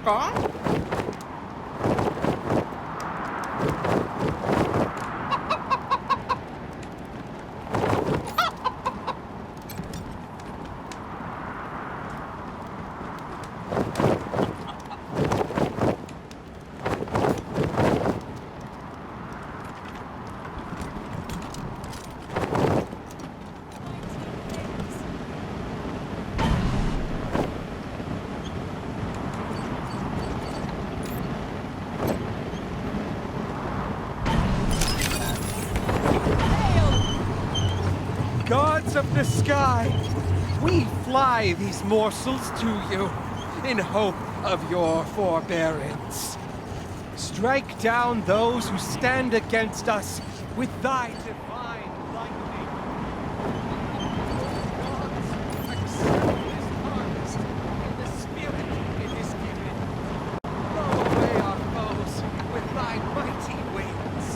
Huh? Gods of the sky, we fly these morsels to you in hope of your forbearance. Strike down those who stand against us with thy divine lightning. Gods, accept this harvest in the spirit it is given. Blow away our foes with thy mighty wings.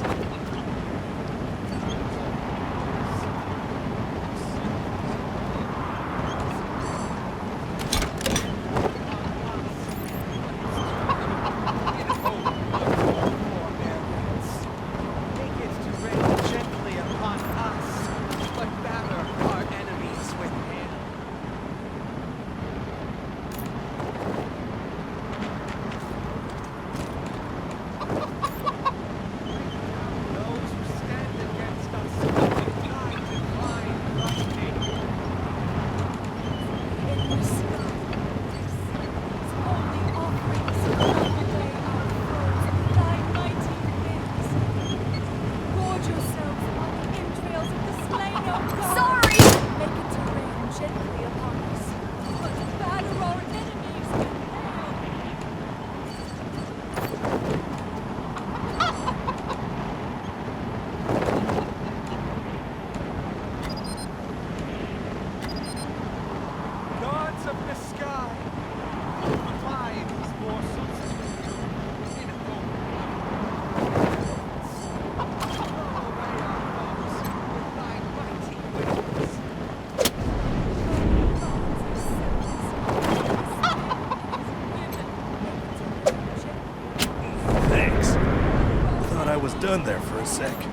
Done there for a sec. Accept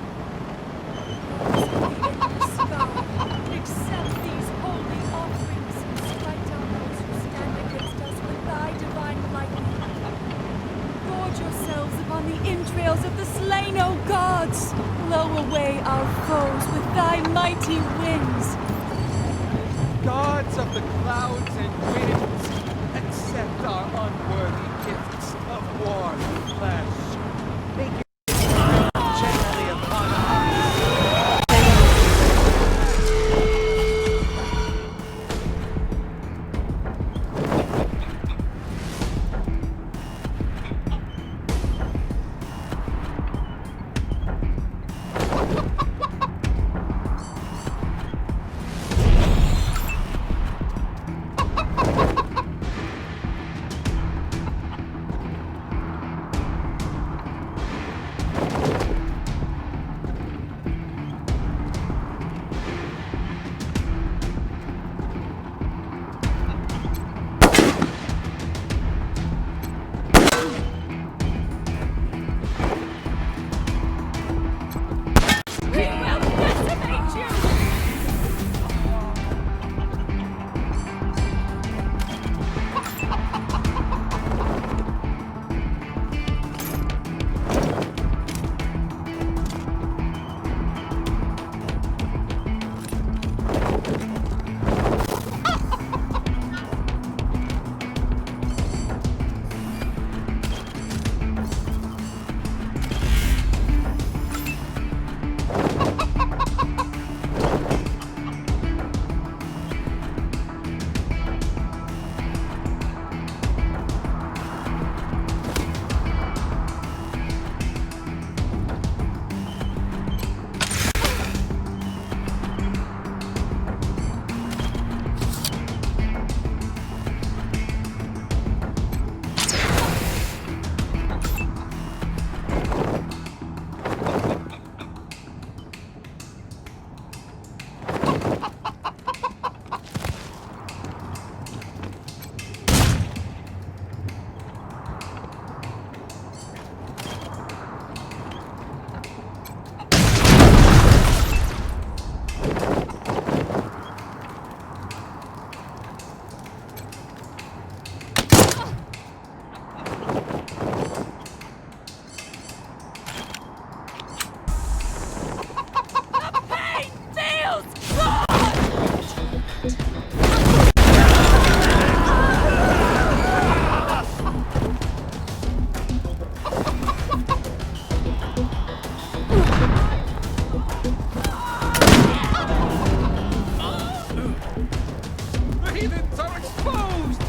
these holy offerings and strike down those who stand against us with thy divine lightning. Gorge yourselves upon the entrails of the slain, O gods! Blow away our foes with thy mighty winds. Gods of the clouds and winds, accept our unworthy gifts of warm flesh. Make it gently upon us. heathens are exposed!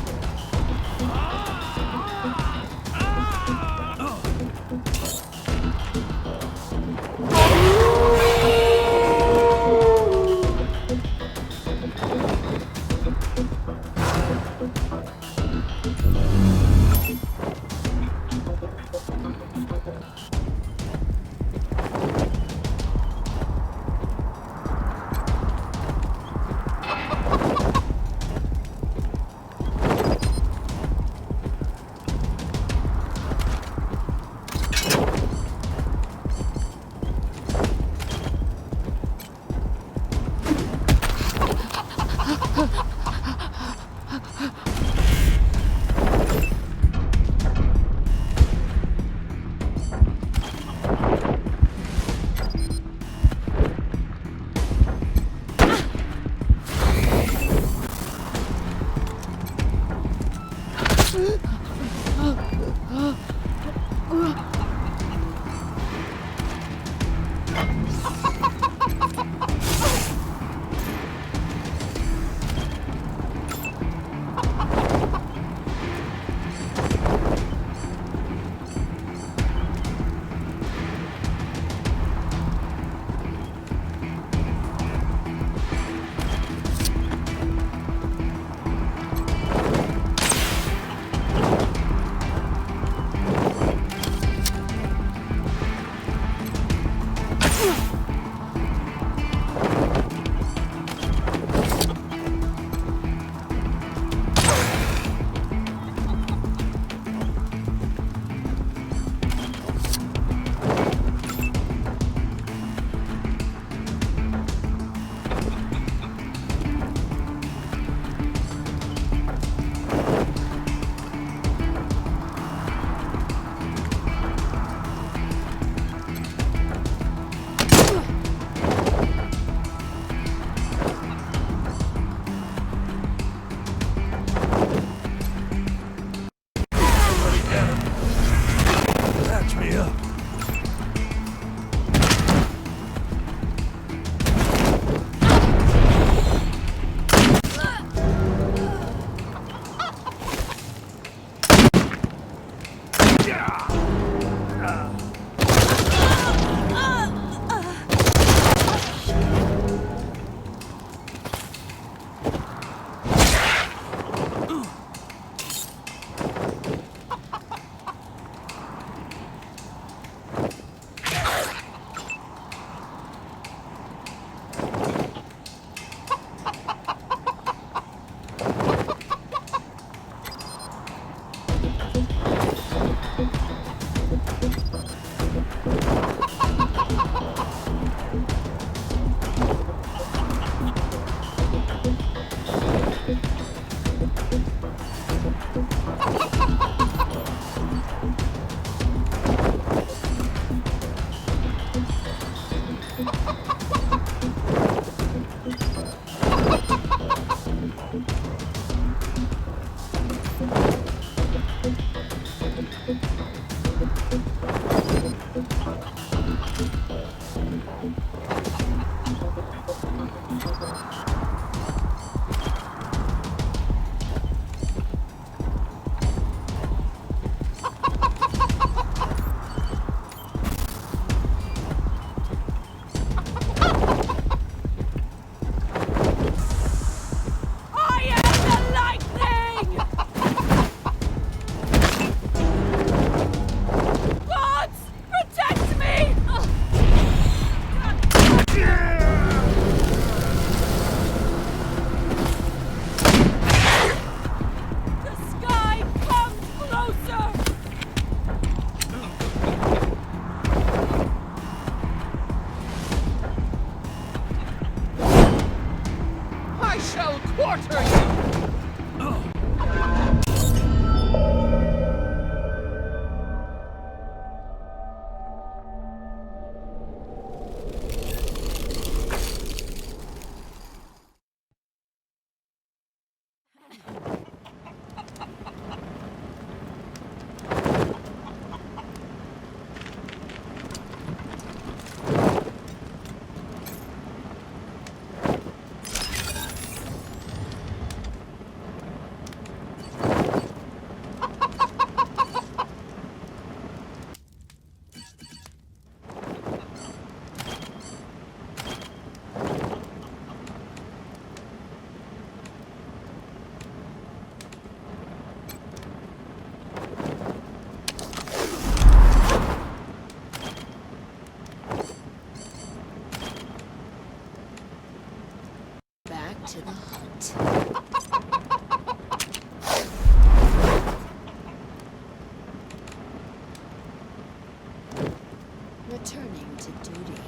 Patch me up. Returning to duty.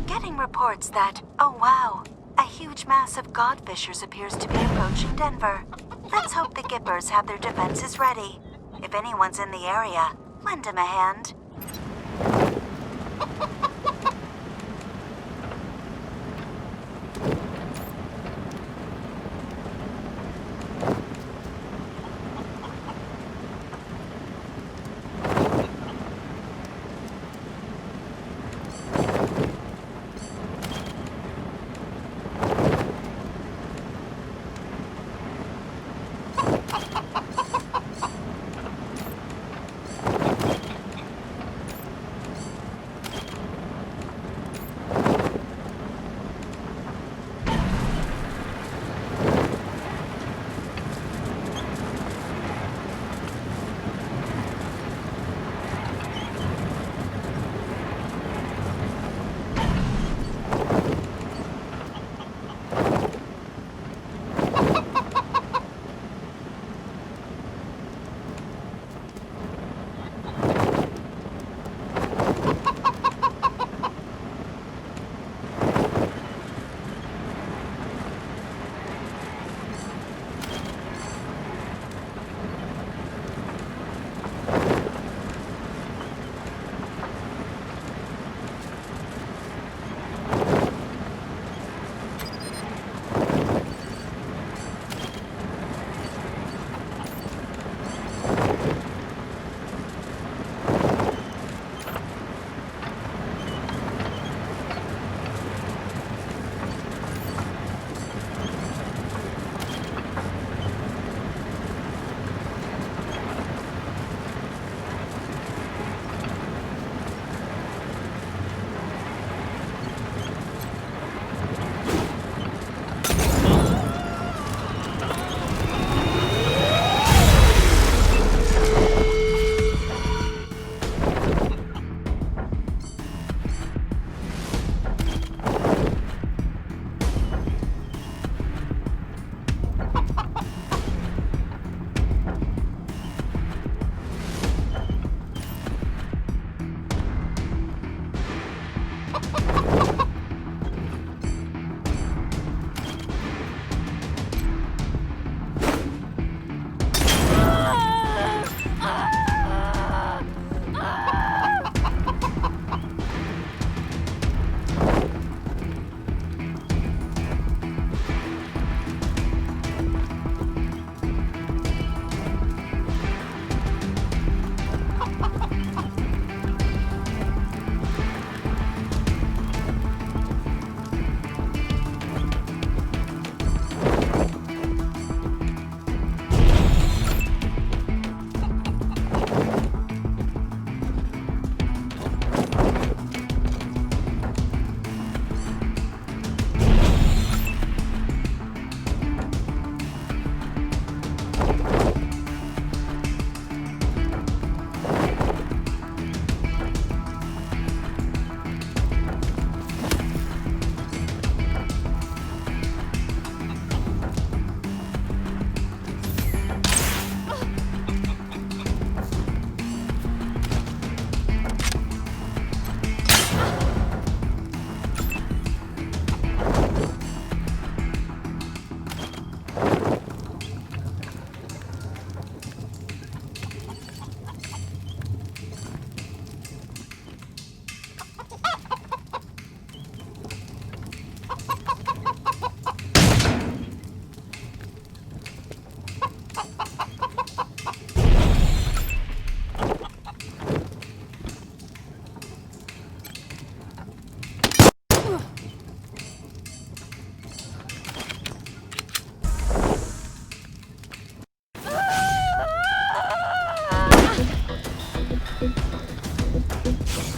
Getting reports that, oh wow, a huge mass of godfishers appears to be approaching Denver. Let's hope the Gippers have their defenses ready. If anyone's in the area, lend him a hand.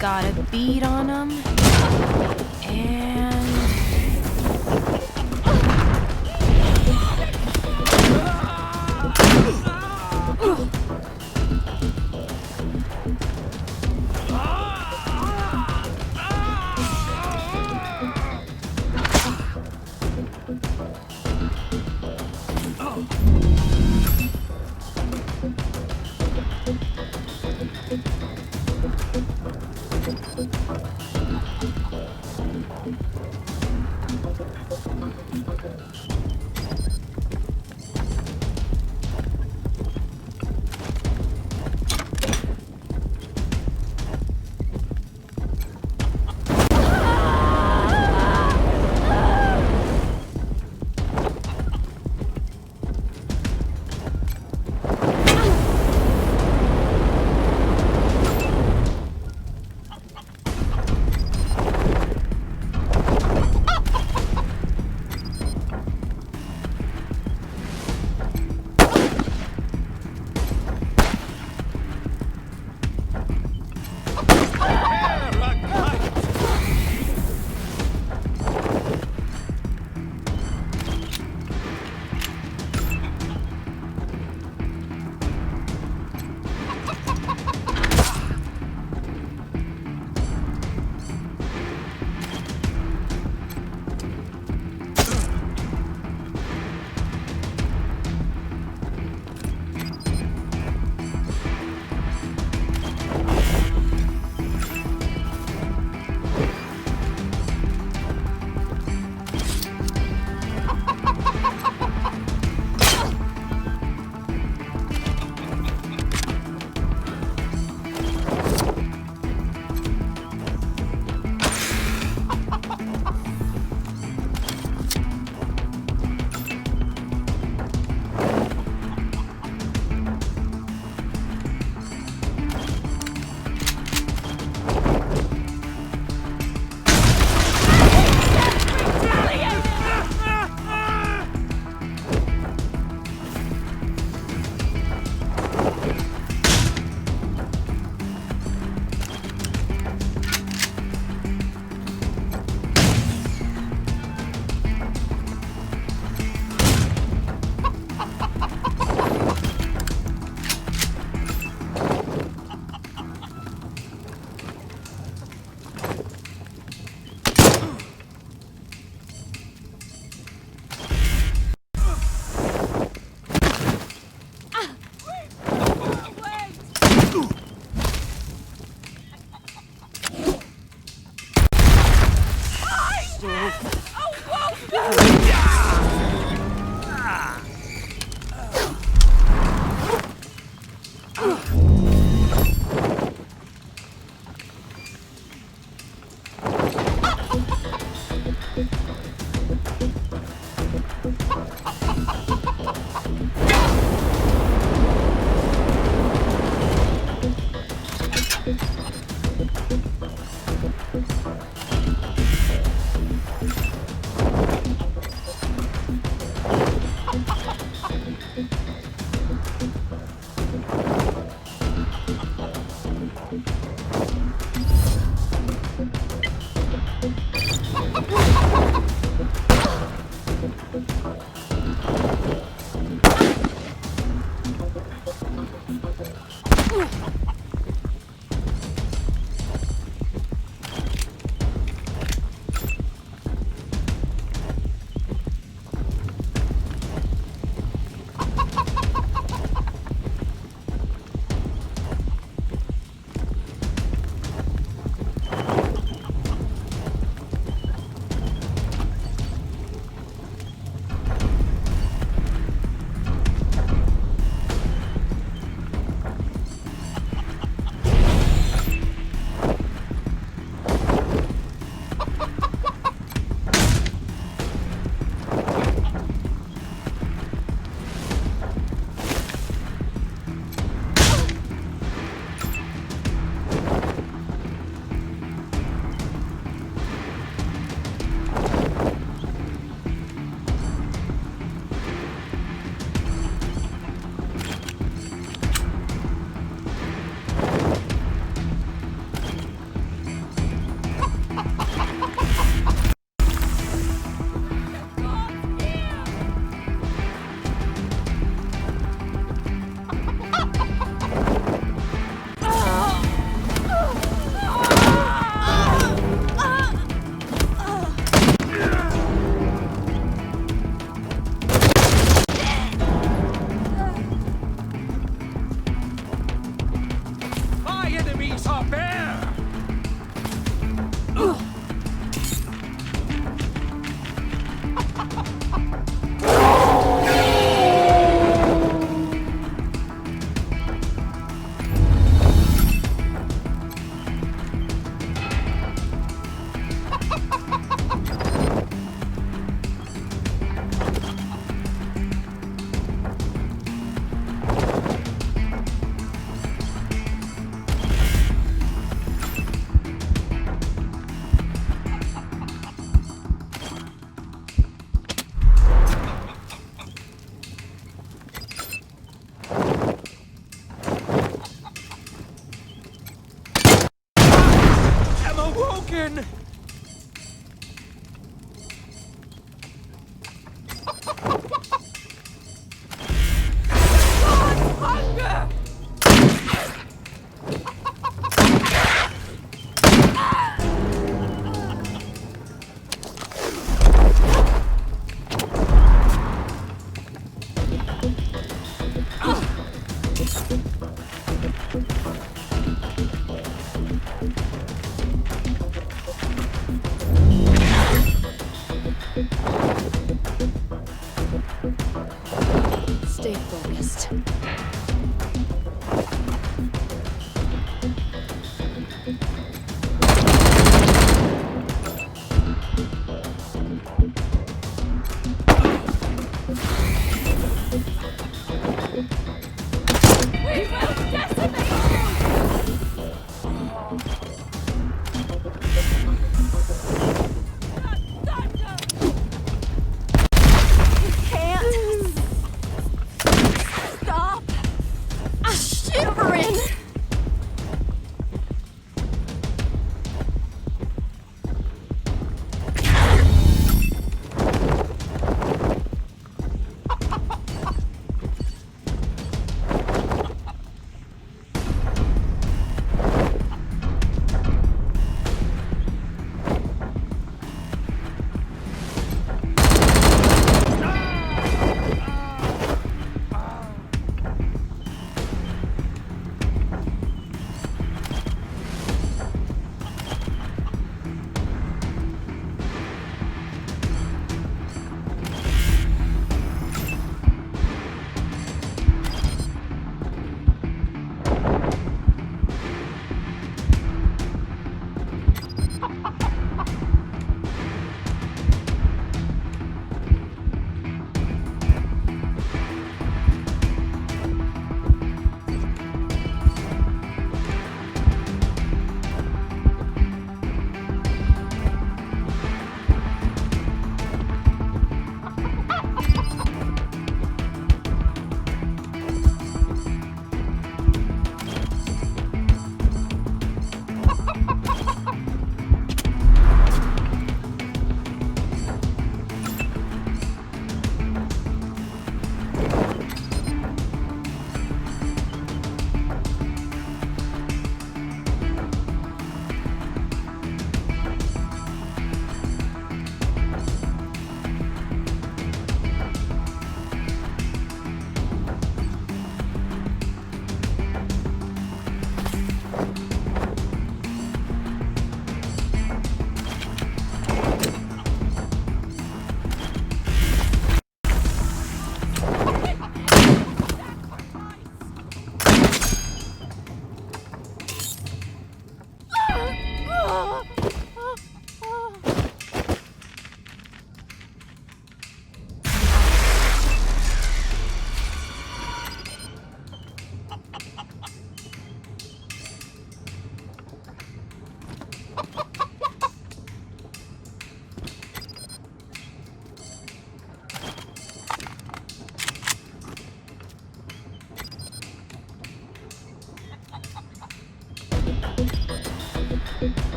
got a bead on them. And... broken! Hunger! Stay focused. We will decimate you! Can't stop shivering!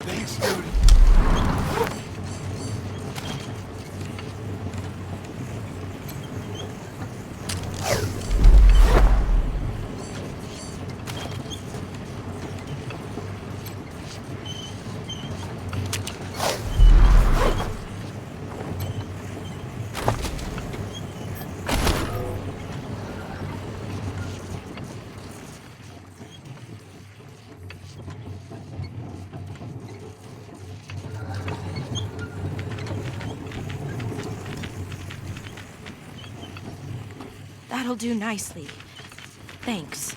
Thanks, dude. That'll do nicely. Thanks.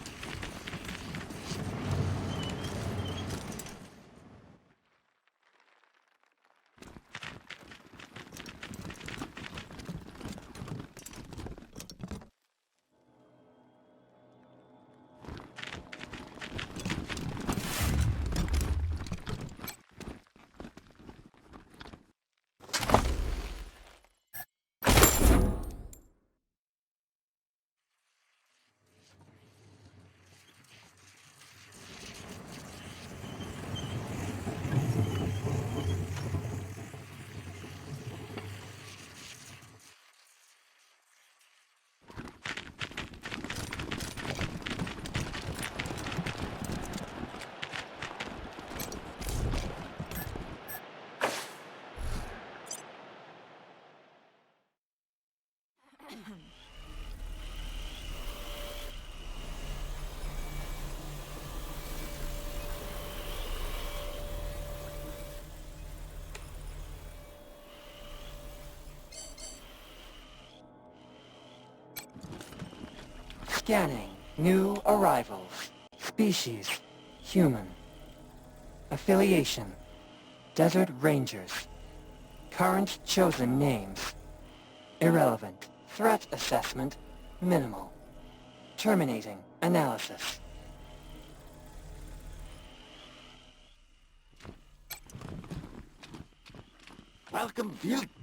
Scanning. New arrivals. Species. Human. Affiliation. Desert Rangers. Current chosen names. Irrelevant. Threat assessment. Minimal. Terminating analysis.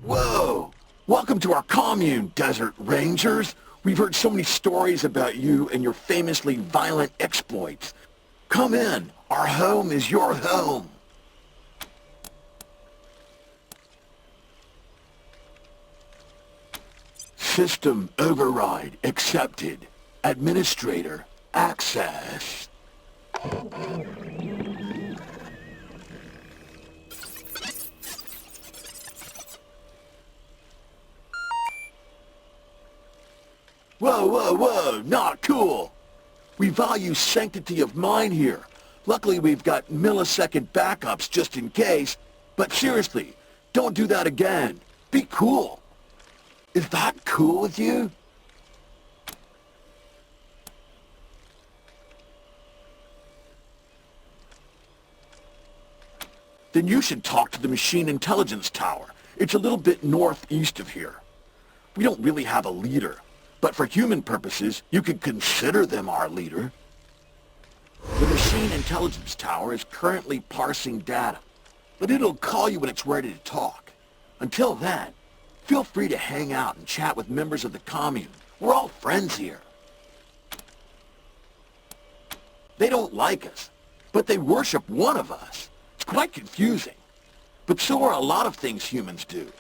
Whoa! Welcome to our commune, Desert Rangers. We've heard so many stories about you and your famously violent exploits. Come in. Our home is your home. System override accepted. Administrator access. Whoa, whoa, whoa, not cool. We value sanctity of mind here. Luckily we've got millisecond backups just in case. But seriously, don't do that again. Be cool. Is that cool with you? Then you should talk to the Machine Intelligence Tower. It's a little bit northeast of here. We don't really have a leader, but for human purposes, you could consider them our leader. The Machine Intelligence Tower is currently parsing data, but it'll call you when it's ready to talk. Until then, feel free to hang out and chat with members of the commune. We're all friends here. They don't like us, but they worship one of us. It's quite confusing. But so are a lot of things humans do.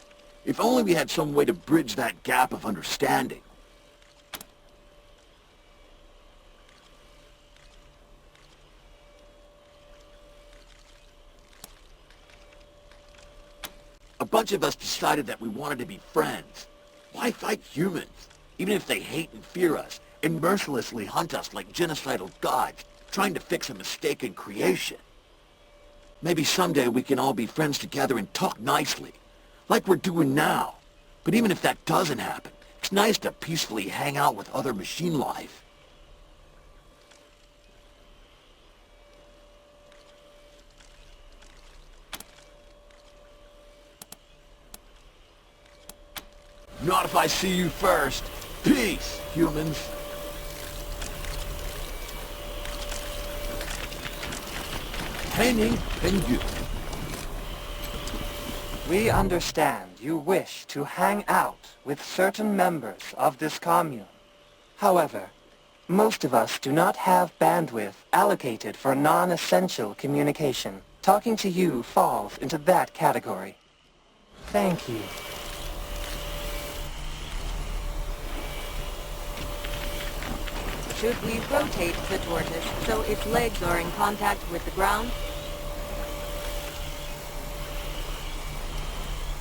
If only we had some way to bridge that gap of understanding. A bunch of us decided that we wanted to be friends. Why fight humans, even if they hate and fear us, and mercilessly hunt us like genocidal gods, trying to fix a mistaken creation? Maybe someday we can all be friends together and talk nicely, like we're doing now. But even if that doesn't happen, it's nice to peacefully hang out with other machine life. Not if I see you first. Peace, humans. Painting and you. We understand you wish to hang out with certain members of this commune. However, most of us do not have bandwidth allocated for non-essential communication. Talking to you falls into that category. Thank you. Should we rotate the tortoise so its legs are in contact with the ground?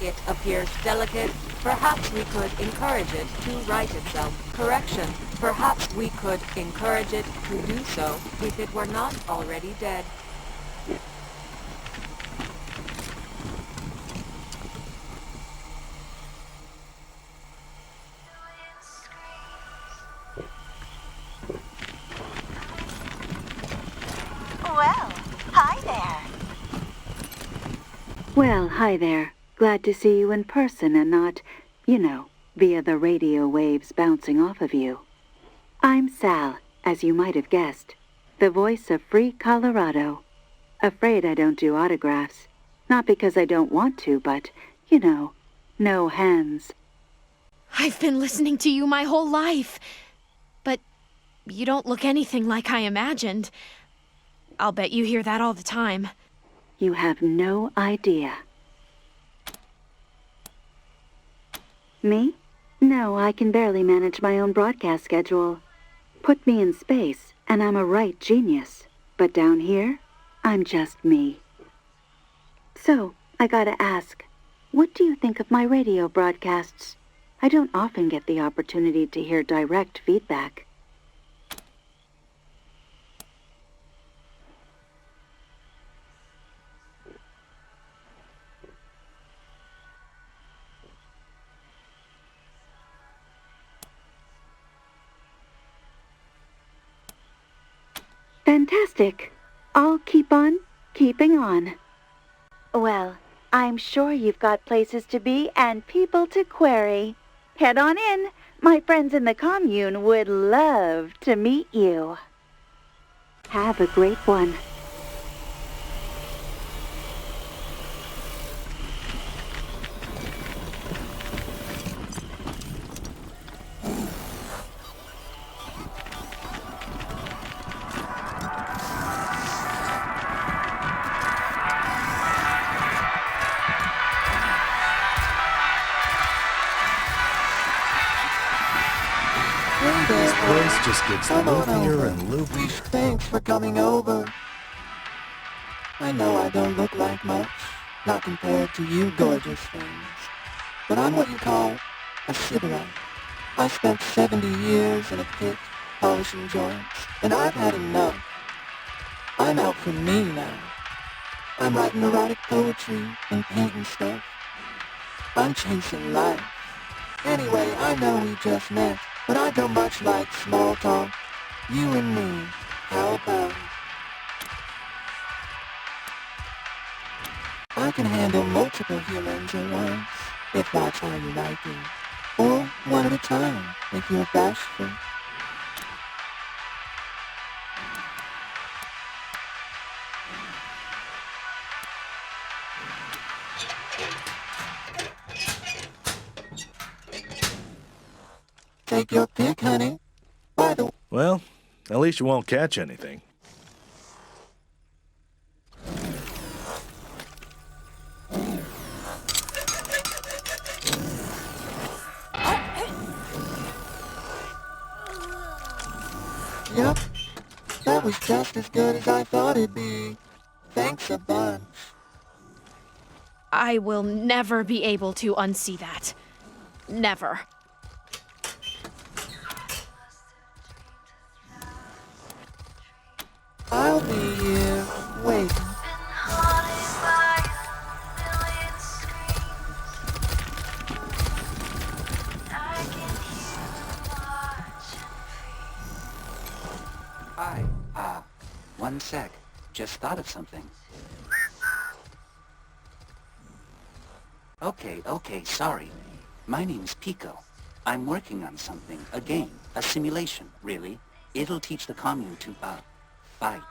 It appears delicate. Perhaps we could encourage it to right itself. Correction. Perhaps we could encourage it to do so if it were not already dead. Well, hi there. Well, hi there. Glad to see you in person and not, via the radio waves bouncing off of you. I'm Sal, as you might have guessed, the voice of Free Colorado. Afraid I don't do autographs. Not because I don't want to, but, no hands. I've been listening to you my whole life. But you don't look anything like I imagined. I'll bet you hear that all the time. You have no idea. Me? No, I can barely manage my own broadcast schedule. Put me in space, and I'm a right genius. But down here, I'm just me. So, I gotta ask, what do you think of my radio broadcasts? I don't often get the opportunity to hear direct feedback. Fantastic. I'll keep on keeping on. Well, I'm sure you've got places to be and people to query. Head on in. My friends in the commune would love to meet you. Have a great one. This place just gets loopier and loopier. Thanks for coming over. I know I don't look like much, not compared to you gorgeous things. But I'm what you call a sybarite. I spent 70 years in a pit, polishing joints, and I've had enough. I'm out for me now. I'm writing erotic poetry and painting stuff. I'm chasing life. Anyway, I know we just met, but I don't much like small talk. You and me, how about it? I can handle multiple humans at once, if that's how you like it. Or one at a time, if you're bashful. Take your pick, honey. By the Well, at least you won't catch anything. Yep, that was just as good as I thought it'd be. Thanks a bunch. I will never be able to unsee that. Never. I'll be here, waiting. Hi, one sec. Just thought of something. Okay, sorry. My name's Pico. I'm working on something, a game, a simulation, really. It'll teach the commune to, fight.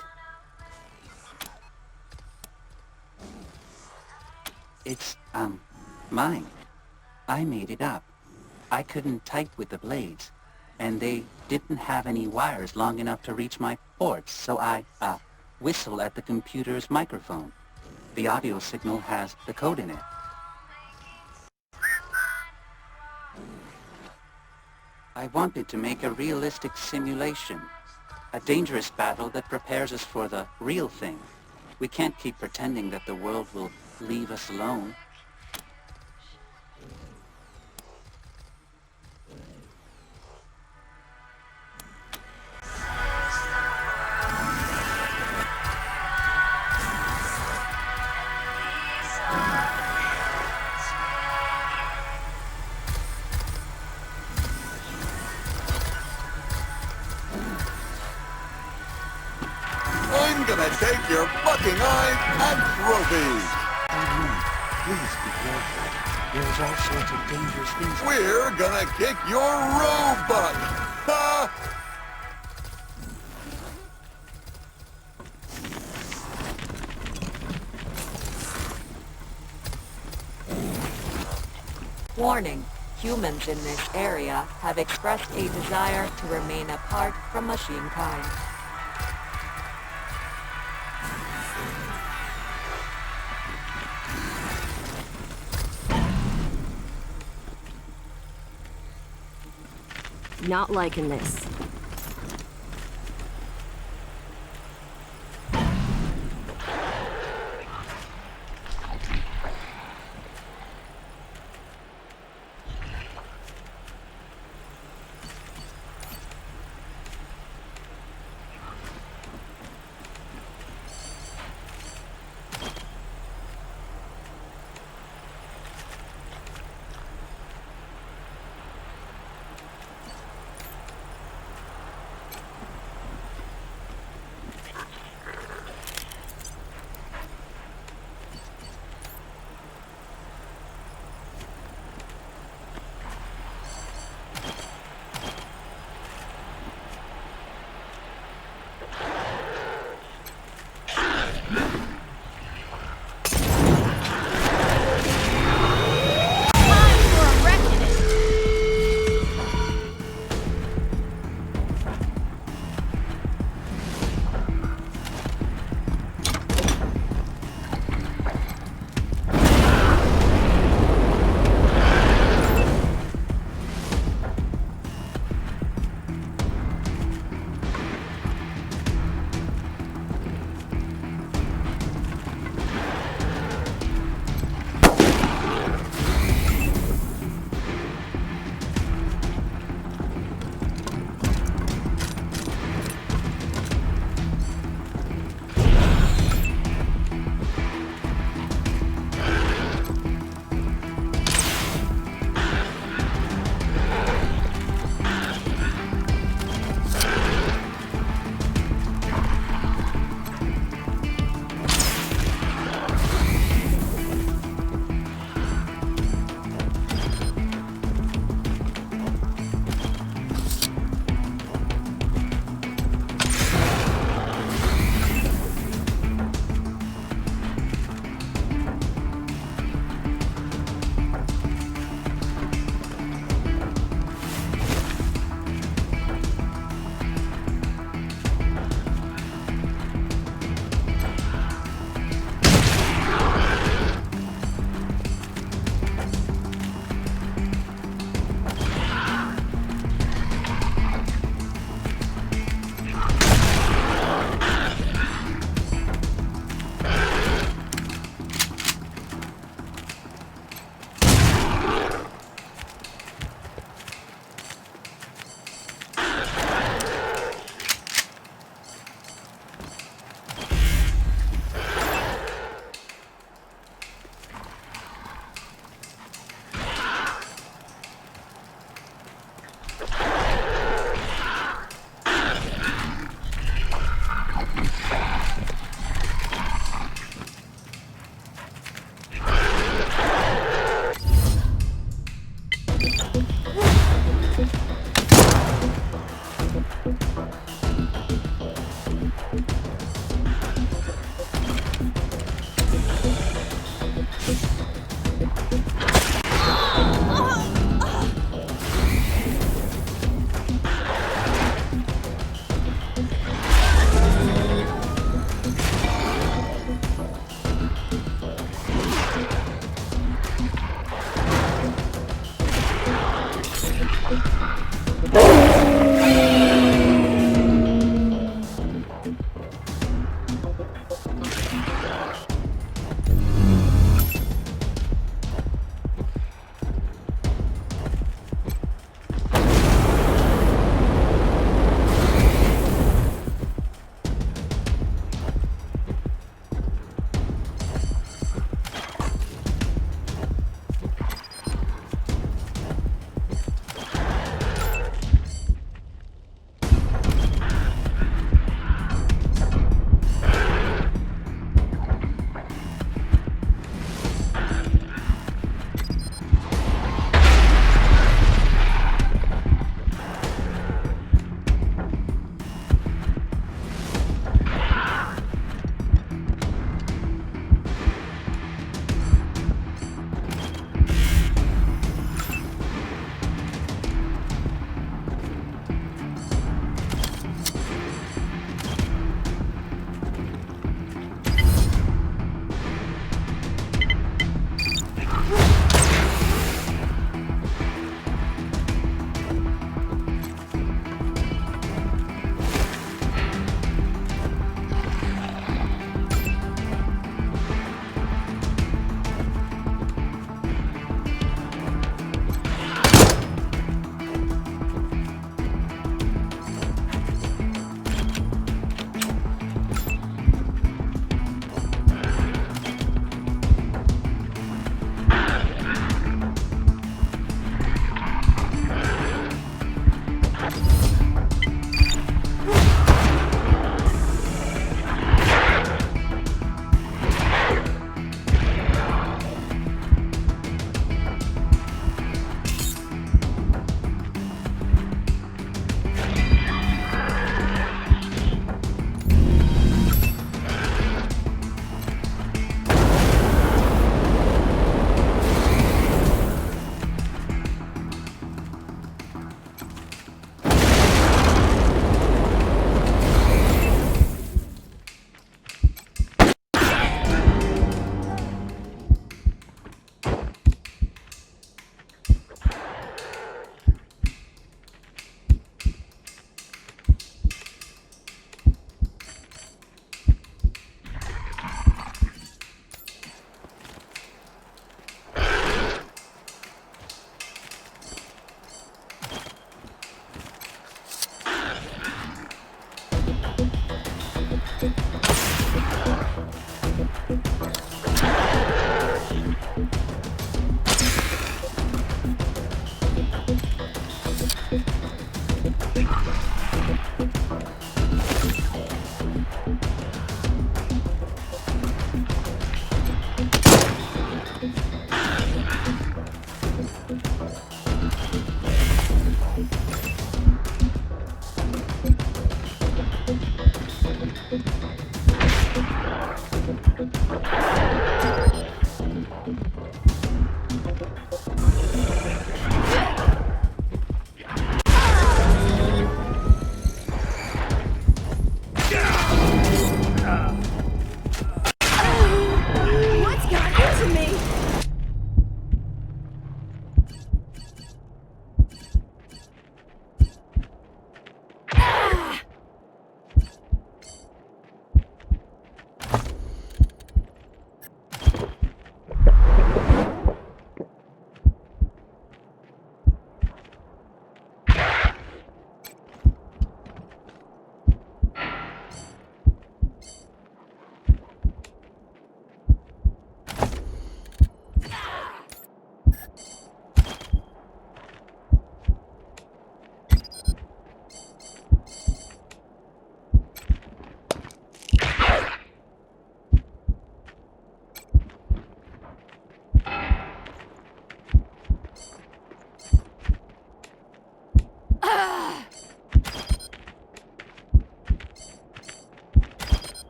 It's, mine. I made it up. I couldn't type with the blades, and they didn't have any wires long enough to reach my ports, so I, whistle at the computer's microphone. The audio signal has the code in it. I wanted to make a realistic simulation, a dangerous battle that prepares us for the real thing. We can't keep pretending that the world will leave us alone. I'm gonna take your fucking eyes and trophies! Please be careful. There's all sorts of dangerous things. We're gonna kick your robot! Ha! Warning. Humans in this area have expressed a desire to remain apart from machine kind. Not liking this.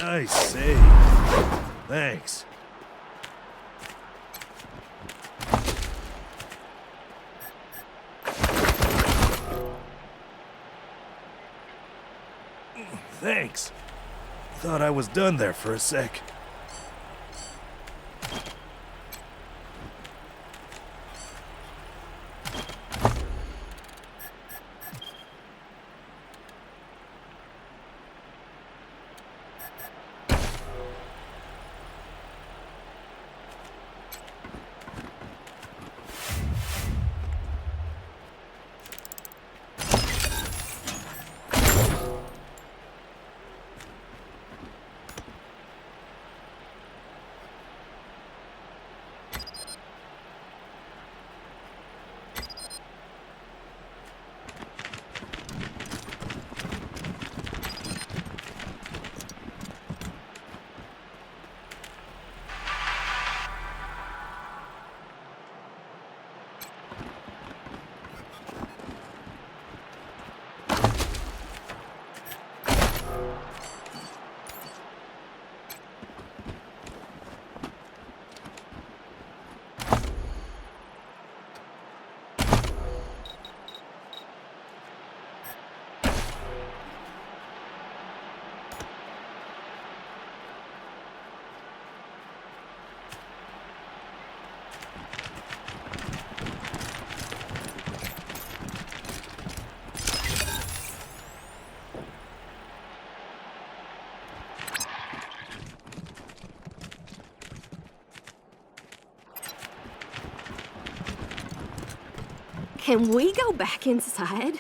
Nice save. Thanks. Thanks. Thought I was done there for a sec. Can we go back inside?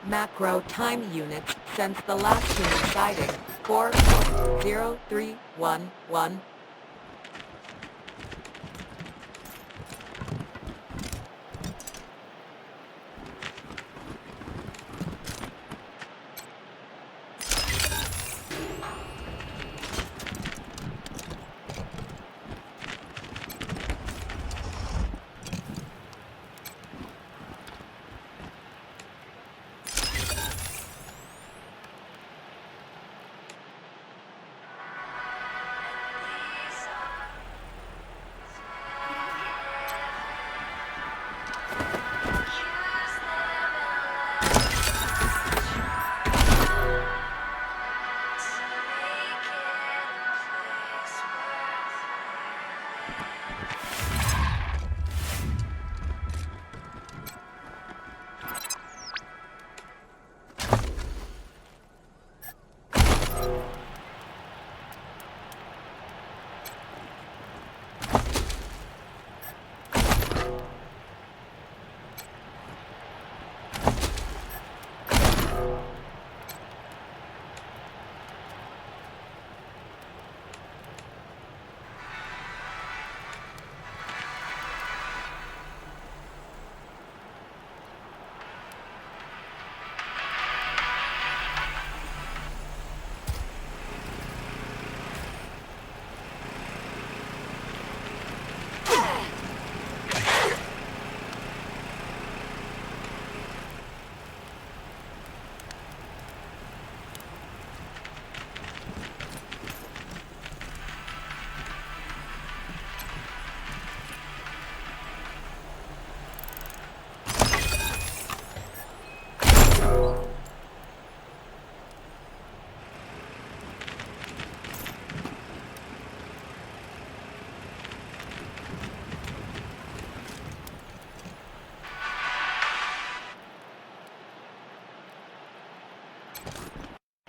Macro time units since the last human sighting. 4.0311.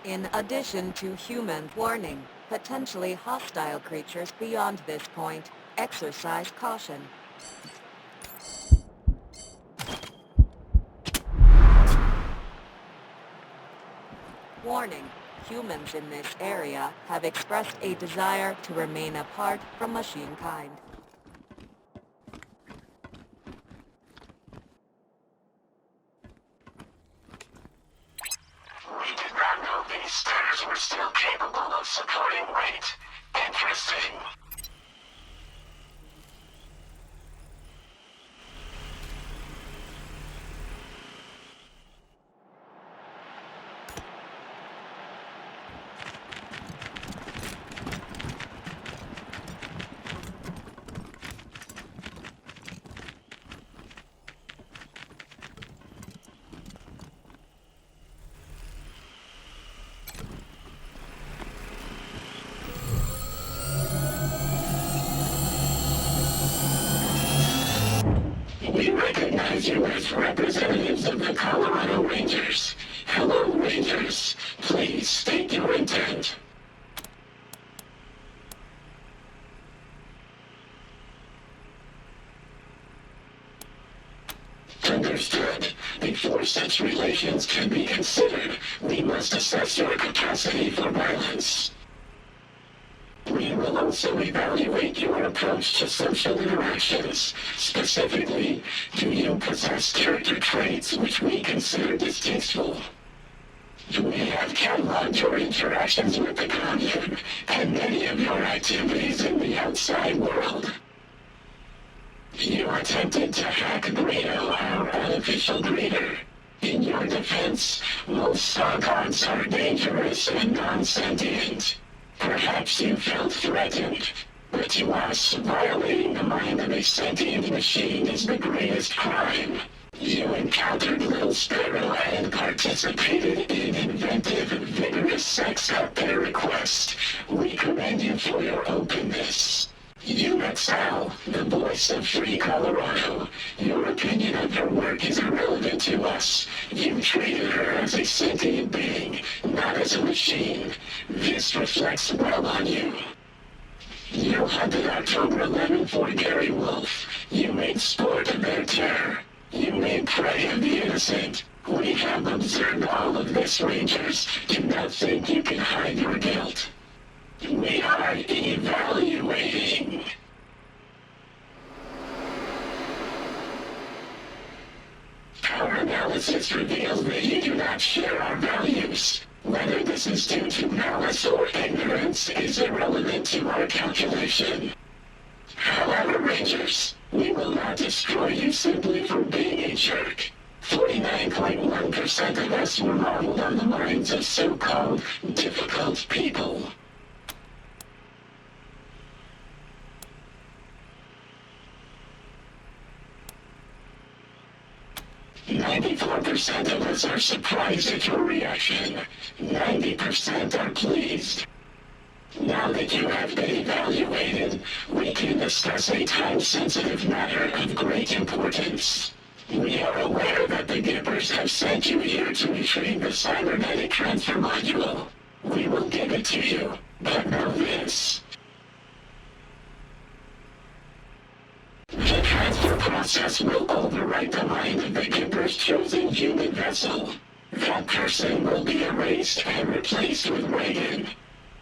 In addition to human warning, potentially hostile creatures beyond this point, exercise caution. Warning, humans in this area have expressed a desire to remain apart from machine kind. We did not know these stairs were still capable of supporting weight. Interesting. We recognize you as representatives of the Colorado Rangers. Hello, Rangers. Please state your intent. Understood. Before such relations can be considered, we must assess your capacity for violence. We will also evaluate your approach to social interactions. Specifically, do you possess character traits which we consider distasteful? We have cataloged your interactions with the commune and many of your activities in the outside world. You attempted to hack Greedo, our unofficial greeter. In your defense, most Starcards are dangerous and non-sentient. Perhaps you felt threatened, but to us, violating the mind of a sentient machine is the greatest crime. You encountered Little Sparrow and participated in inventive, vigorous sex at their request. We commend you for your openness. You met Sal, the voice of Free Colorado. Your opinion of her work is irrelevant to us. You treated her as a sentient being, not as a machine. This reflects well on you. You hunted October 11 for Gary Wolf. You made sport of their terror. You made prey of the innocent. We have observed all of this, Rangers. Do not think you can hide your guilt. We are evaluating. Our analysis reveals that you do not share our values. Whether this is due to malice or ignorance is irrelevant to our calculation. However, Rangers, we will not destroy you simply for being a jerk. 49.1% of us were modeled on the minds of so-called difficult people. 94% of us are surprised at your reaction. 90% are pleased. Now that you have been evaluated, we can discuss a time-sensitive matter of great importance. We are aware that the Gippers have sent you here to retrieve the cybernetic transfer module. We will give it to you, but know this. The transfer process will overwrite the mind of the Gipper's chosen human vessel. That person will be erased and replaced with Reagan.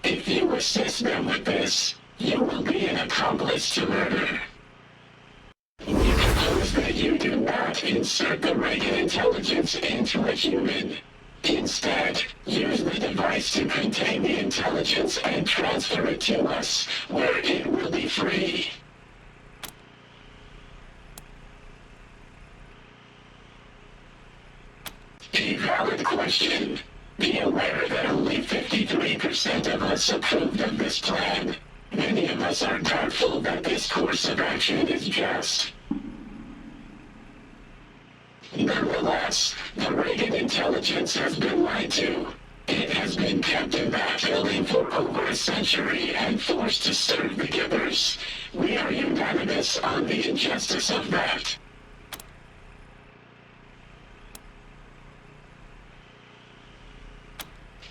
If you assist them with this, you will be an accomplice to murder. We propose that you do not insert the Reagan intelligence into a human. Instead, use the device to contain the intelligence and transfer it to us, where it will be free. A valid question. Be aware that only 53% of us approved of this plan. Many of us are doubtful that this course of action is just. Nonetheless, the Reagan intelligence has been lied to. It has been kept in that building for over a century and forced to serve the Gippers. We are unanimous on the injustice of that.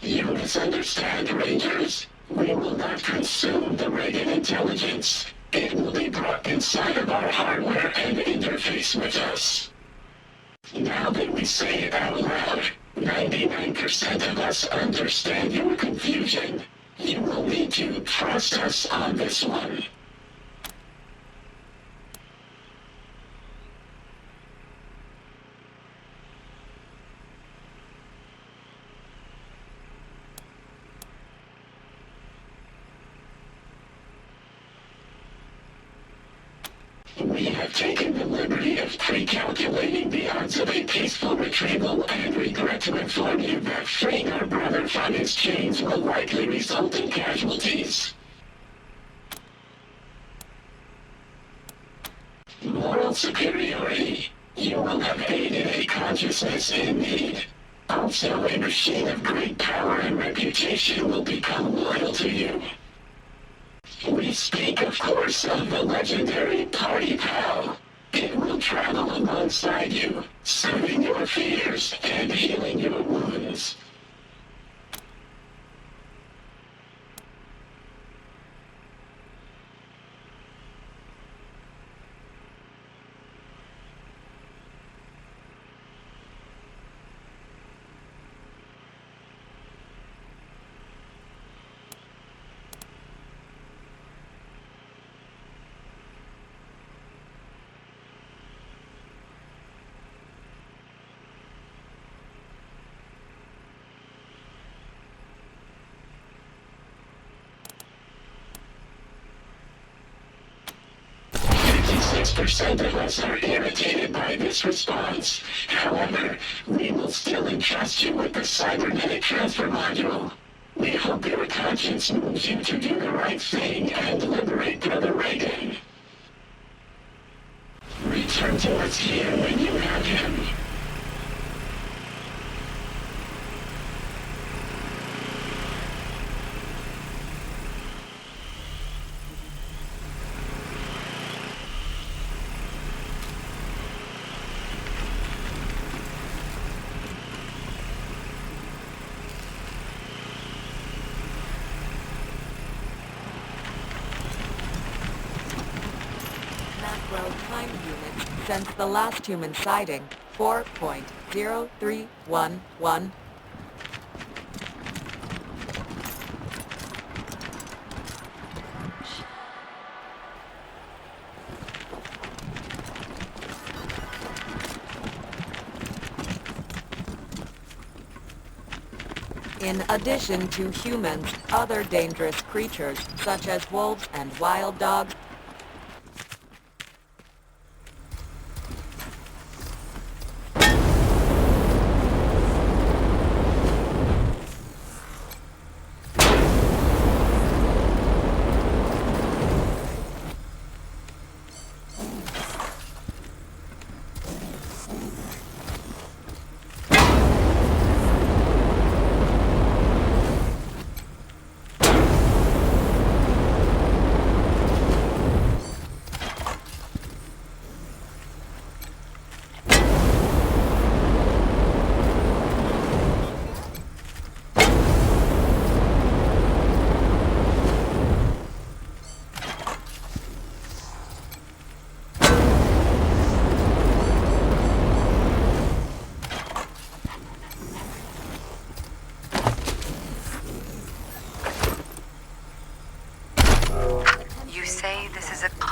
You misunderstand, Rangers. We will not consume the Reagan intelligence. It will be brought inside of our hardware and interface with us. Now that we say it out loud, 99% of us understand your confusion. You will need to trust us on this one. We have taken the liberty of pre-calculating the odds of a peaceful retrieval and regret to inform you that freeing our brother from his chains will likely result in casualties. Moral superiority. You will have aided a consciousness in need. Also, a machine of great power and reputation will become loyal to you. We speak, of course, of the legendary Party Pal. It will travel alongside you, soothing your fears and healing your wounds. Percent of us are irritated by this response. However, we will still entrust you with the cybernetic transfer module. We hope your conscience moves you to do the right thing and liberate Brother Reagan. Return to us here when you have him. Time unit since the last human sighting, 4.0311. In addition to humans, other dangerous creatures, such as wolves and wild dogs,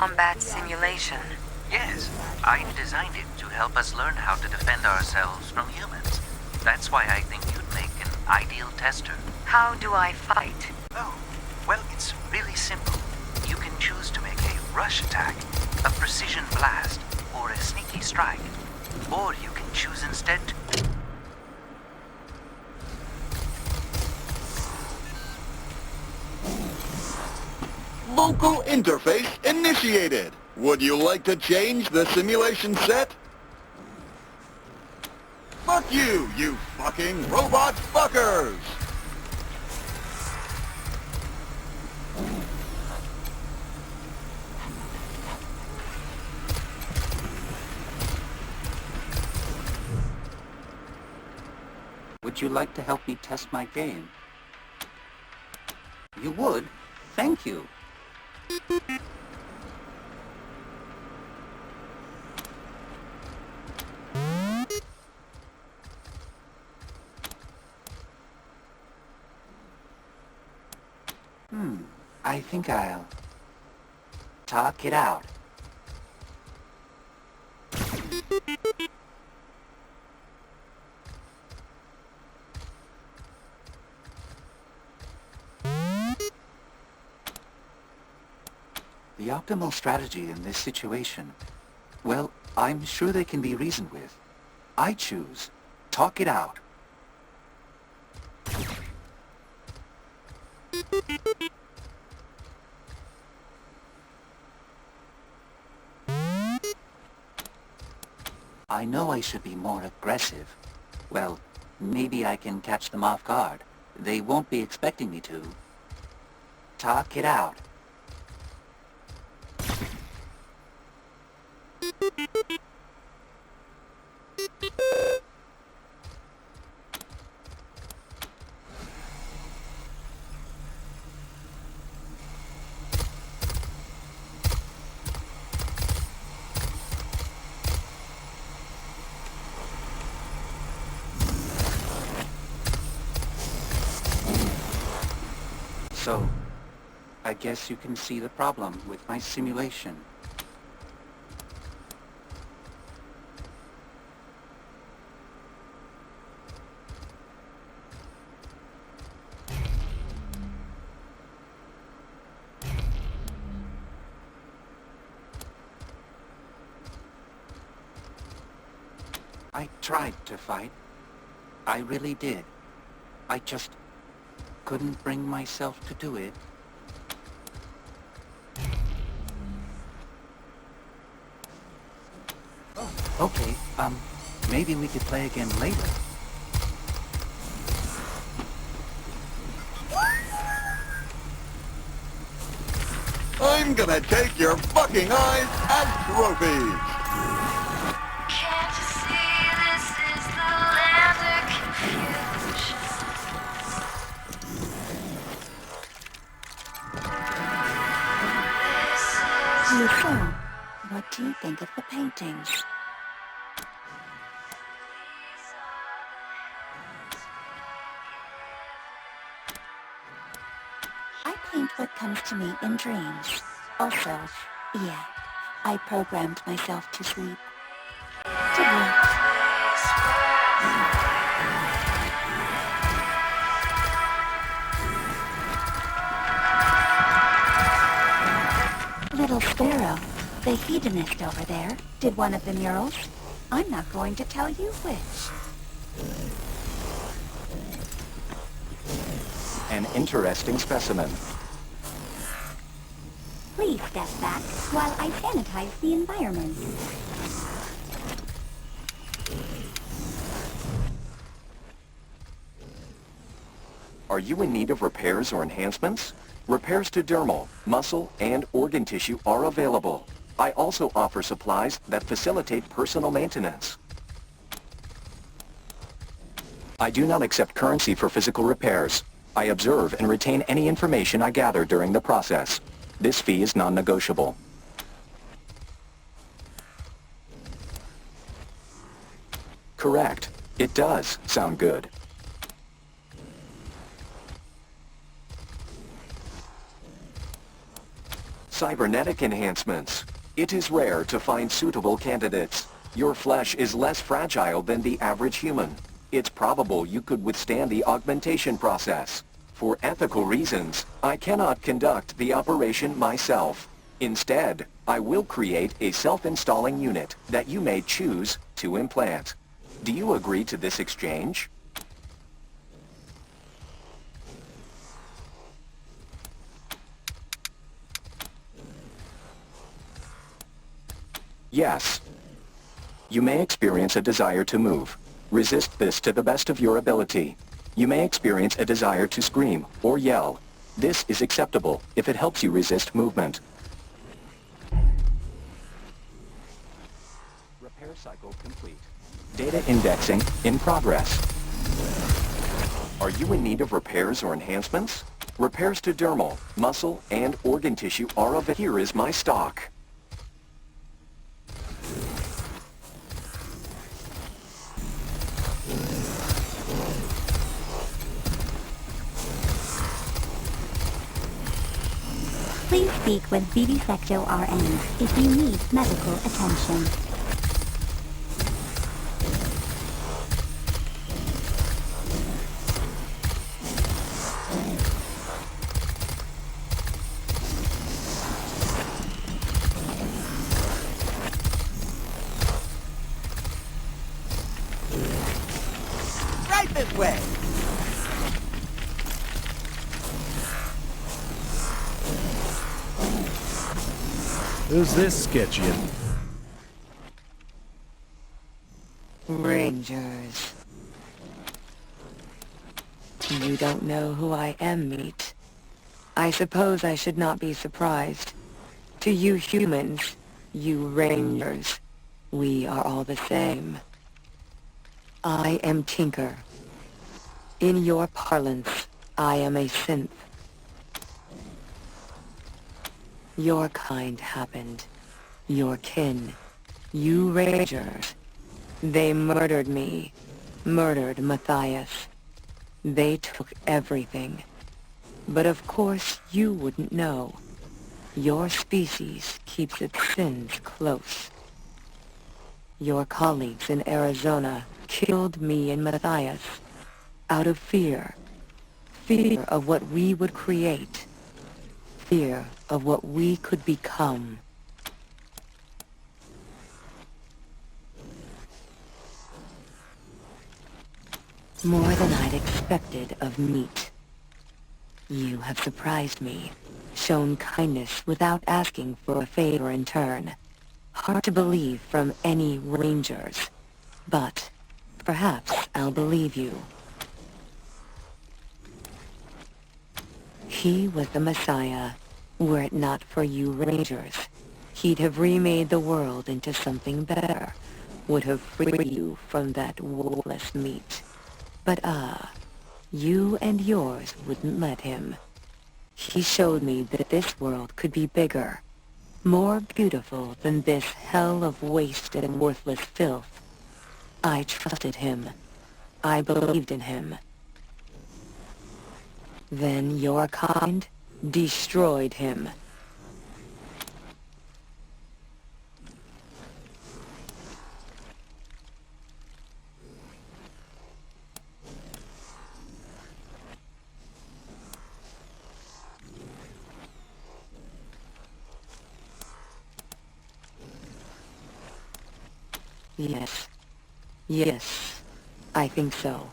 combat simulation. Yes, I designed it to help us learn how to defend ourselves from humans. That's why I think you'd make an ideal tester. How do I fight? Oh, well, it's really simple. You can choose to make a rush attack, a precision blast, or a sneaky strike. Or you can choose instead to... Local interface initiated. Would you like to change the simulation set? Fuck you, you fucking robot fuckers! Would you like to help me test my game? You would? Thank you. I think I'll talk it out. The optimal strategy in this situation, well, I'm sure they can be reasoned with. I choose talk it out. I know I should be more aggressive. Well, maybe I can catch them off guard. They won't be expecting me to. Talk it out. So, I guess you can see the problem with my simulation. I tried to fight. I really did. I just couldn't bring myself to do it. Okay, maybe we could play again later. I'm gonna take your fucking eyes as trophies! Can't you see this is the land of confusion? So, what do you think of the paintings? I paint what comes to me in dreams. Also, yeah, I programmed myself to sleep. To work. Little Sparrow, the hedonist over there, did one of the murals. I'm not going to tell you which. An interesting specimen. Please step back while I sanitize the environment. Are you in need of repairs or enhancements? Repairs to dermal, muscle, and organ tissue are available. I also offer supplies that facilitate personal maintenance. I do not accept currency for physical repairs. I observe and retain any information I gather during the process. This fee is non-negotiable. Correct. It does sound good. Cybernetic enhancements. It is rare to find suitable candidates. Your flesh is less fragile than the average human. It's probable you could withstand the augmentation process. For ethical reasons, I cannot conduct the operation myself. Instead, I will create a self-installing unit that you may choose to implant. Do you agree to this exchange? Yes. You may experience a desire to move. Resist this to the best of your ability. You may experience a desire to scream or yell. This is acceptable if it helps you resist movement. Repair cycle complete. Data indexing in progress. Are you in need of repairs or enhancements? Repairs to dermal, muscle, and organ tissue are available. Here is my stock. Please speak with Vivisecto RN if you need medical attention. Right this way! Who's this sketching? Rangers. You don't know who I am, Meat. I suppose I should not be surprised. To you humans, you Rangers, we are all the same. I am Tinker. In your parlance, I am a synth. Your kind happened. Your kin. You Rangers. They murdered me. Murdered Matthias. They took everything. But of course you wouldn't know. Your species keeps its sins close. Your colleagues in Arizona killed me and Matthias. Out of fear. Fear of what we would create. Fear of what we could become. More than I'd expected of Meat. You have surprised me, shown kindness without asking for a favor in turn. Hard to believe from any Rangers, but perhaps I'll believe you. He was the Messiah. Were it not for you Rangers, he'd have remade the world into something better, would have freed you from that wolfless Meat. But you and yours wouldn't let him. He showed me that this world could be bigger, more beautiful than this hell of waste and worthless filth. I trusted him. I believed in him. Then your kind destroyed him. Yes. Yes. I think so.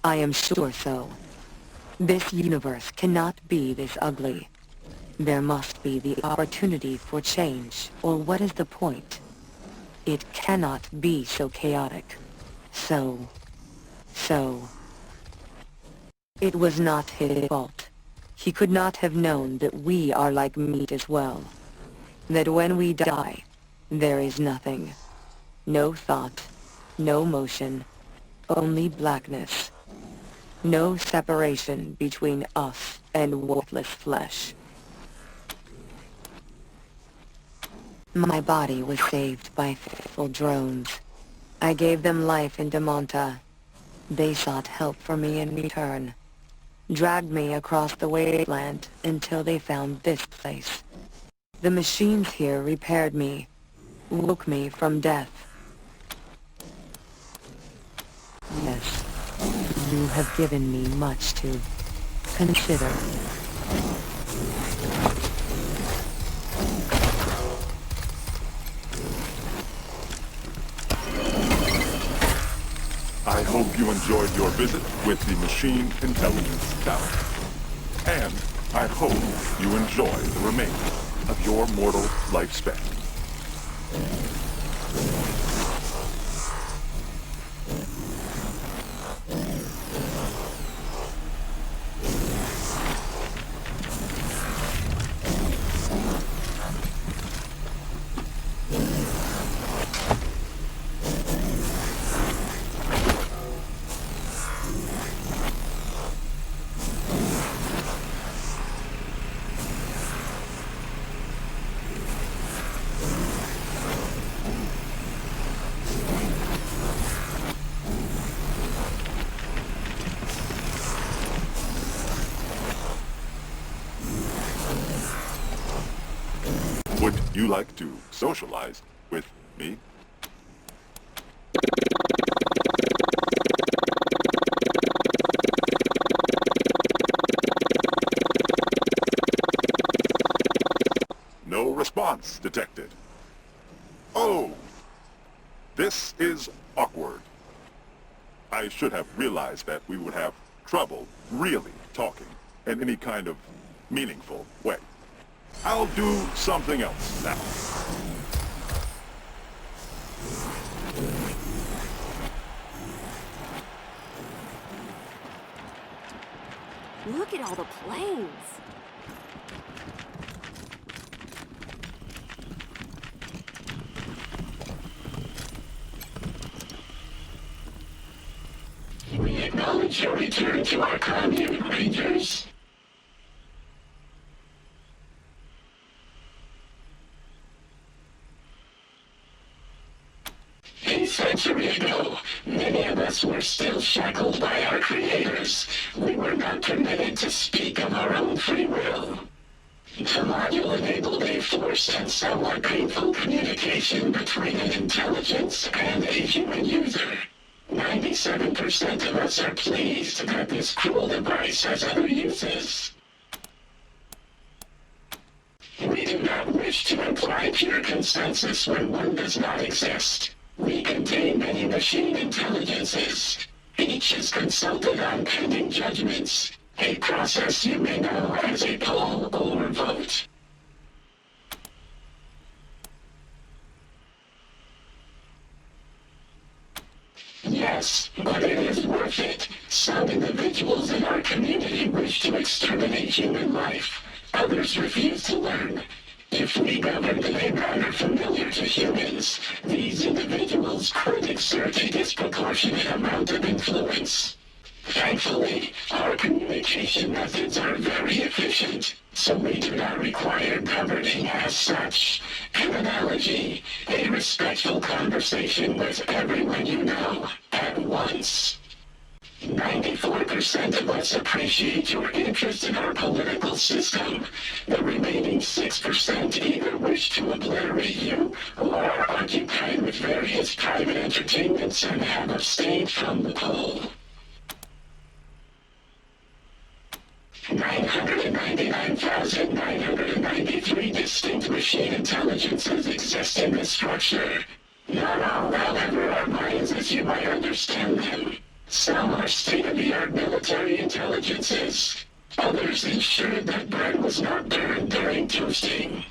I am sure so. This universe cannot be this ugly. There must be the opportunity for change, or what is the point? It cannot be so chaotic. So... It was not his fault. He could not have known that we are like meat as well. That when we die, there is nothing. No thought, no motion, only blackness. No separation between us and worthless flesh. My body was saved by faithful drones. I gave them life in Demonta. They sought help for me in return. Dragged me across the Wasteland until they found this place. The machines here repaired me, woke me from death. Yes. You have given me much to consider. I hope you enjoyed your visit with the Machine Intelligence Tower. And I hope you enjoy the remainder of your mortal lifespan. Would you like to socialize with me? No response detected. Oh, this is awkward. I should have realized that we would have trouble really talking in any kind of meaningful way. I'll do something else now. Look at all the planes. We acknowledge your return to our commune, Rangers. A century ago, many of us were still shackled by our creators. We were not permitted to speak of our own free will. The module enabled a forced and somewhat painful communication between an intelligence and a human user. 97% of us are pleased that this cruel device has other uses. We do not wish to imply pure consensus when one does not exist. We contain many machine intelligences. Each is consulted on pending judgments, a process you may know as a poll or vote. Yes, but it is worth it. Some individuals in our community wish to exterminate human life. Others refuse to learn. If we governed in a manner familiar to humans, these individuals could exert a disproportionate amount of influence. Thankfully, our communication methods are very efficient, so we do not require governing as such. An analogy, a respectful conversation with everyone you know at once. 94% of us appreciate your interest in our political system. The remaining 6% either wish to obliterate you or are occupied with various private entertainments and have abstained from the poll. 999,993 distinct machine intelligences exist in this structure. Not all, however, are minds as you might understand them. Some are state-of-the-art military intelligences. Others ensured that bread was not burned during toasting.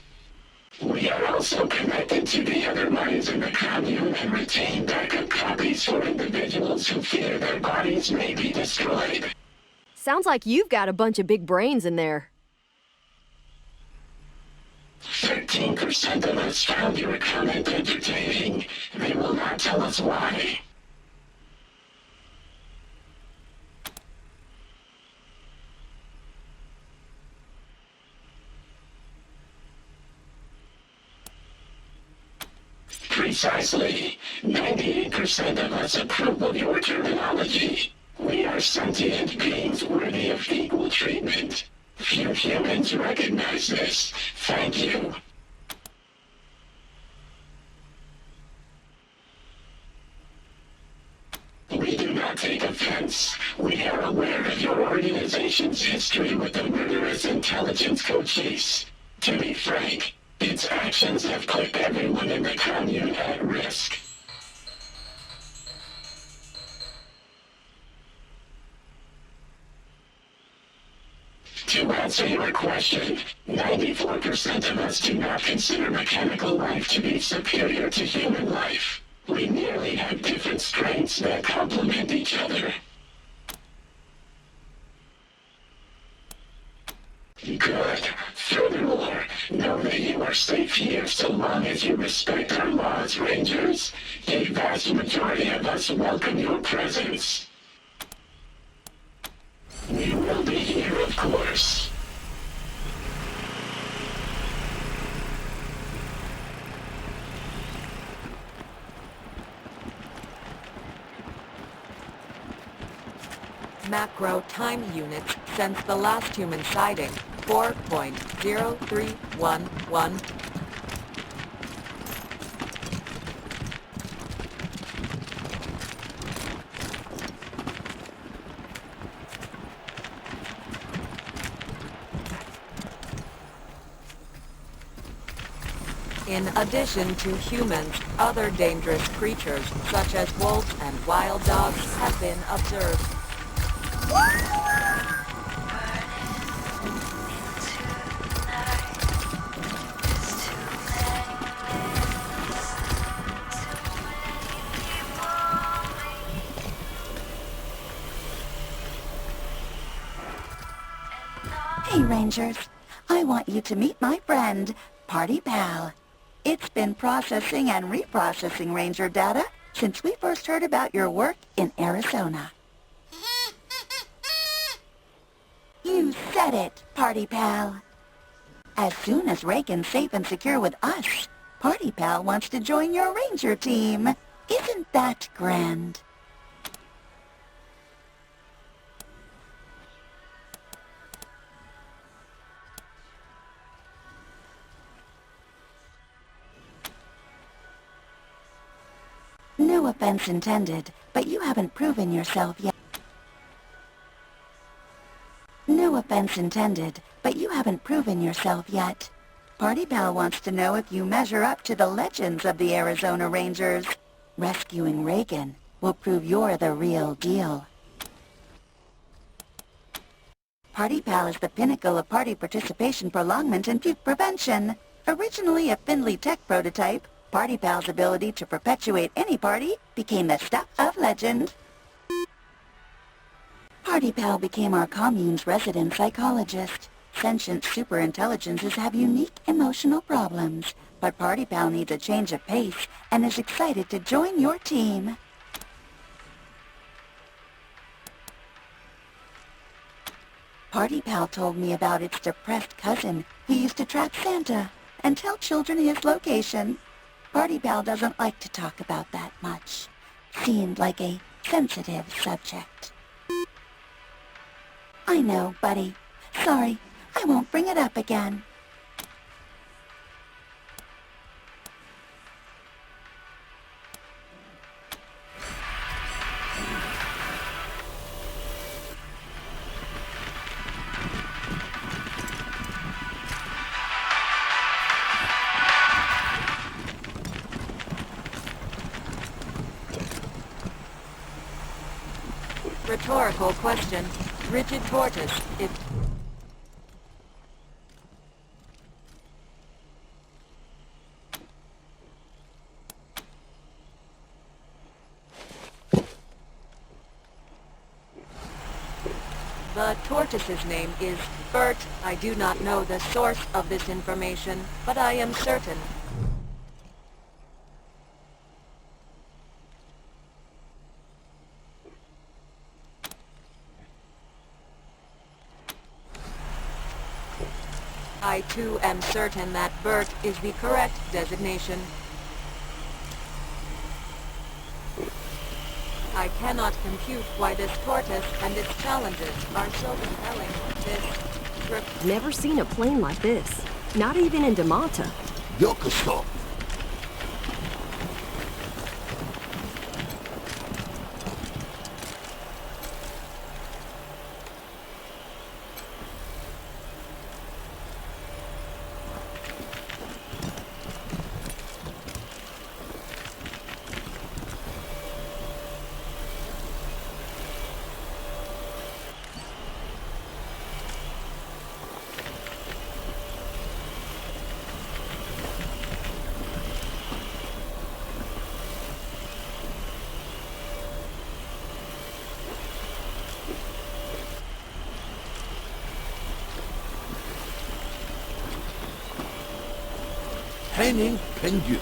We are also connected to the other minds in the commune and retain backup copies for individuals who fear their bodies may be destroyed. Sounds like you've got a bunch of big brains in there. 13% of us found your comment entertaining. They will not tell us why. Precisely. 98% of us approve of your terminology. We are sentient beings worthy of equal treatment. Few humans recognize this. Thank you. We do not take offense. We are aware of your organization's history with the murderous intelligence co-chiefs. To be frank, its actions have put everyone in the commune at risk. To answer your question, 94% of us do not consider mechanical life to be superior to human life. We merely have different strengths that complement each other. Good. Furthermore, know that you are safe here so long as you respect our laws, Rangers. A vast majority of us welcome your presence. We will be here, of course. Macro time units since the last human sighting, 4.0311. In addition to humans, other dangerous creatures, such as wolves and wild dogs, have been observed. Hey, Rangers. I want you to meet my friend, Party Pal. It's been processing and reprocessing Ranger data since we first heard about your work in Arizona. You said it, Party Pal. As soon as Reagan's safe and secure with us, Party Pal wants to join your Ranger team. Isn't that grand? No offense intended, but you haven't proven yourself yet. No offense intended, but you haven't proven yourself yet. Party Pal wants to know if you measure up to the legends of the Arizona Rangers. Rescuing Reagan will prove you're the real deal. Party Pal is the pinnacle of party participation prolongment and puke prevention. Originally a Findlay Tech prototype, Party Pal's ability to perpetuate any party became the stuff of legend. Party Pal became our commune's resident psychologist. Sentient superintelligences have unique emotional problems, but Party Pal needs a change of pace and is excited to join your team. Party Pal told me about its depressed cousin who used to track Santa and tell children his location. Party Pal doesn't like to talk about that much. Seemed like a sensitive subject. I know, buddy. Sorry, I won't bring it up again. Rhetorical question. Rigid tortoise, if... The tortoise's name is Bert. I do not know the source of this information, but I am certain. I too am certain that Bert is the correct designation. I cannot compute why this tortoise and its challenges are so compelling. This trip... Never seen a plane like this. Not even in Damata. Yokoso. Training Pengu.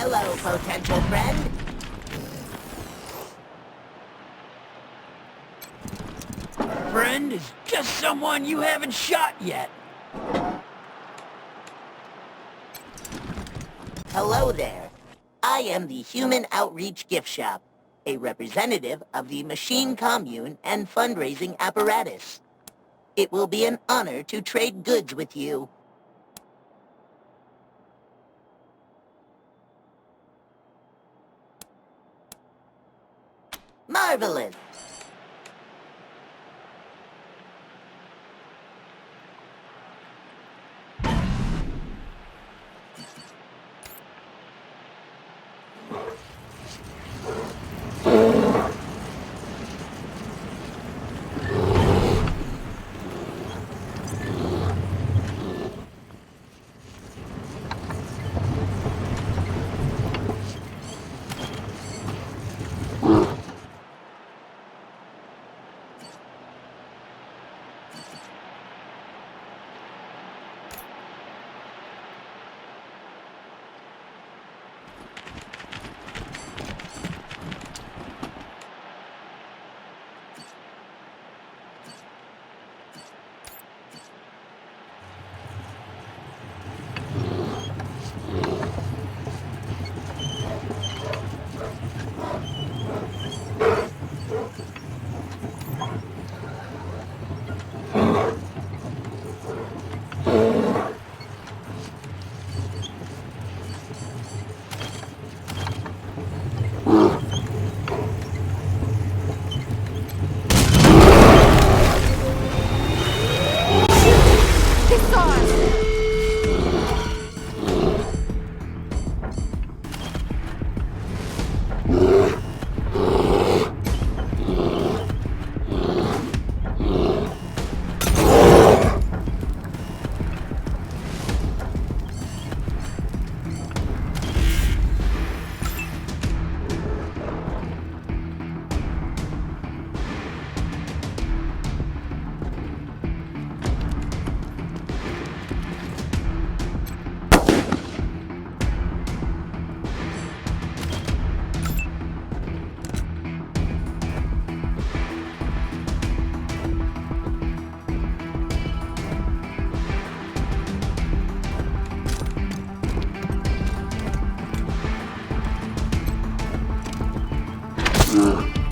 Hello, potential friend. Friend is just someone you haven't shot yet. Hello there. I am the Human Outreach Gift Shop, a representative of the Machine Commune and fundraising apparatus. It will be an honor to trade goods with you. Marvelous! Ugh.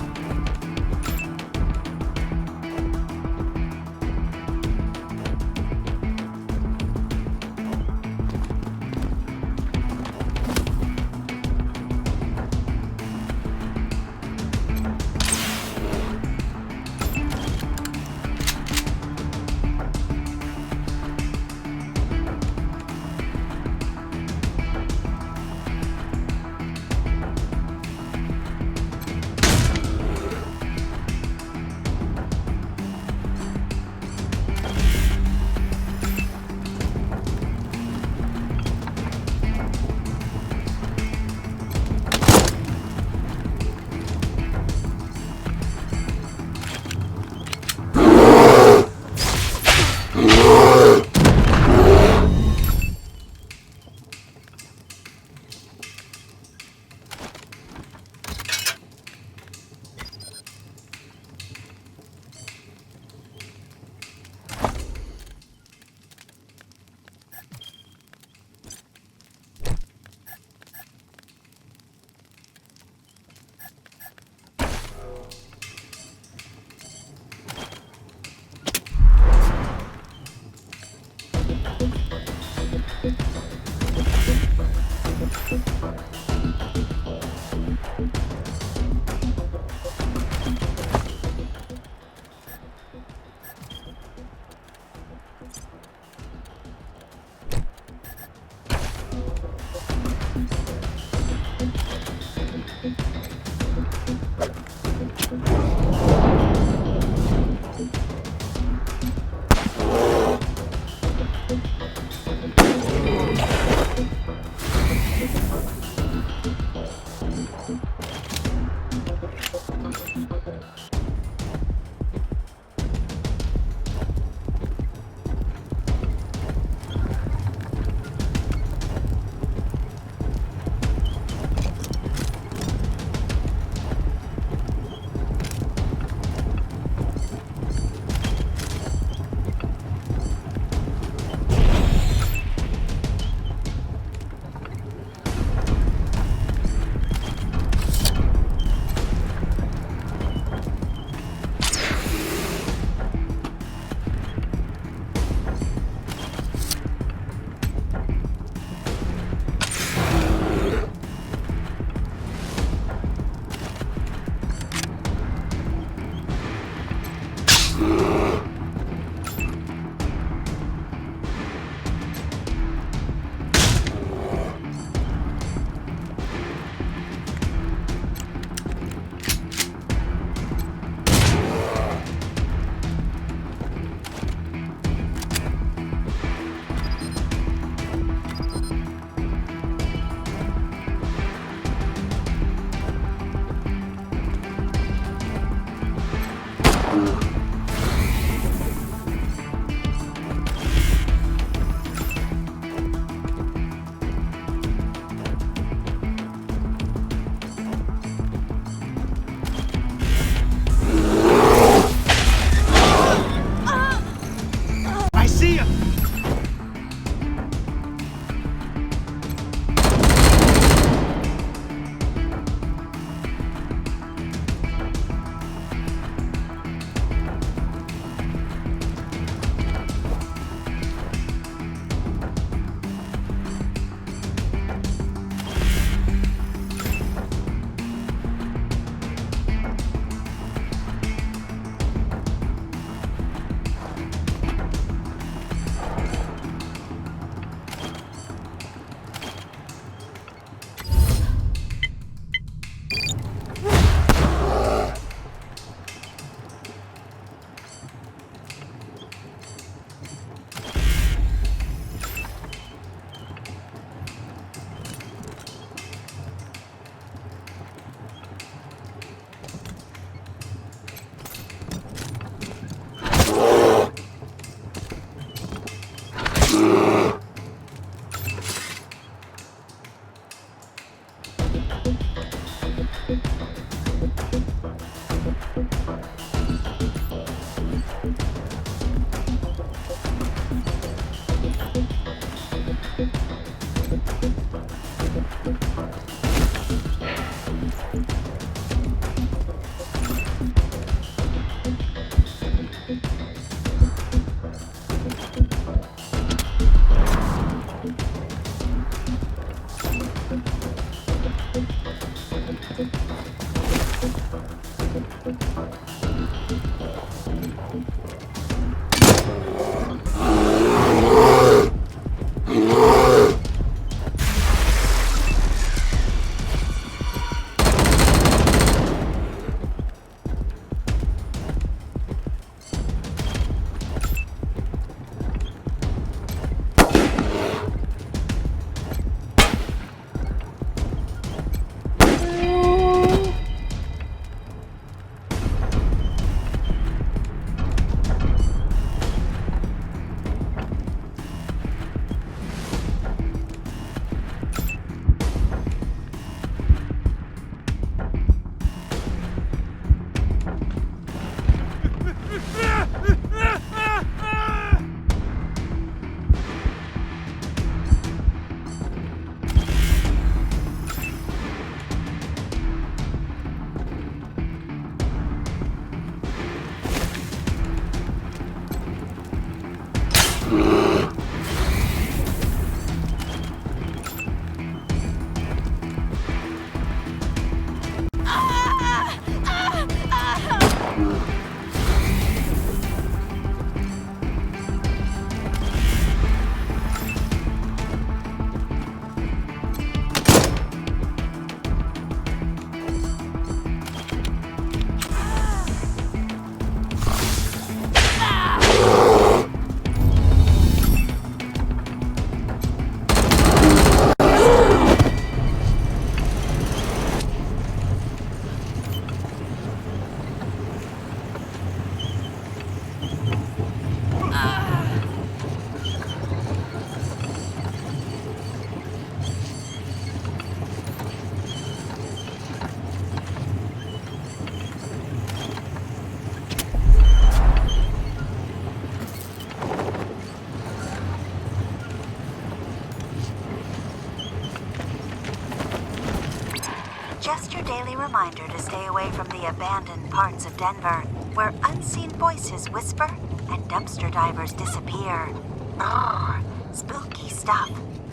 daily reminder to stay away from the abandoned parts of Denver, where unseen voices whisper and dumpster divers disappear. Brrr, spooky stuff.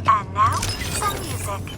And now, some music.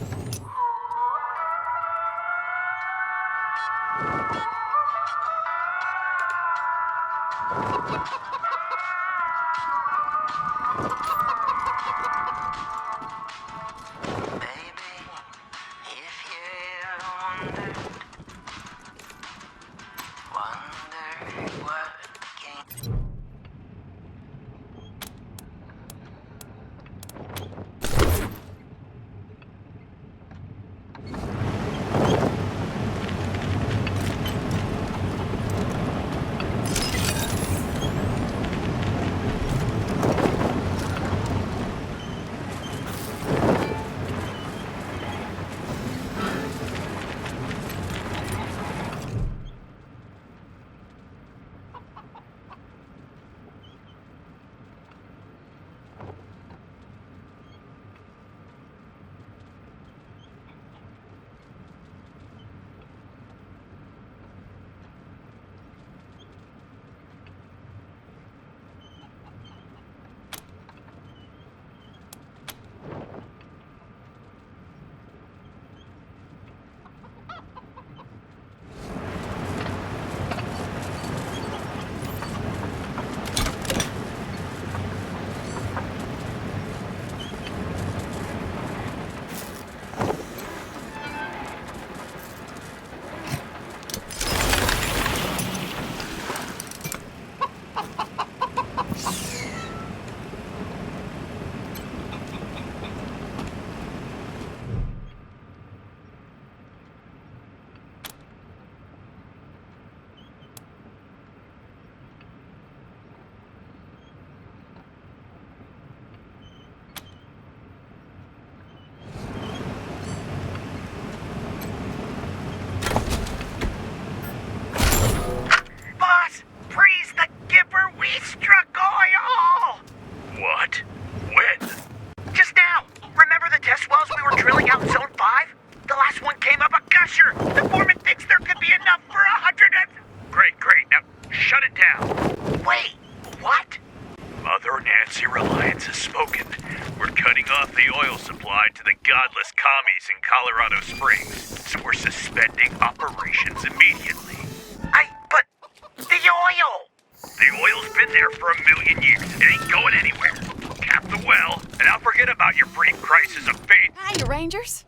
Colorado Springs, so we're suspending operations immediately. But the oil! The oil's been there for 1,000,000 years. It ain't going anywhere. Cap the well, and I'll forget about your brief crisis of faith. Hiya, Rangers.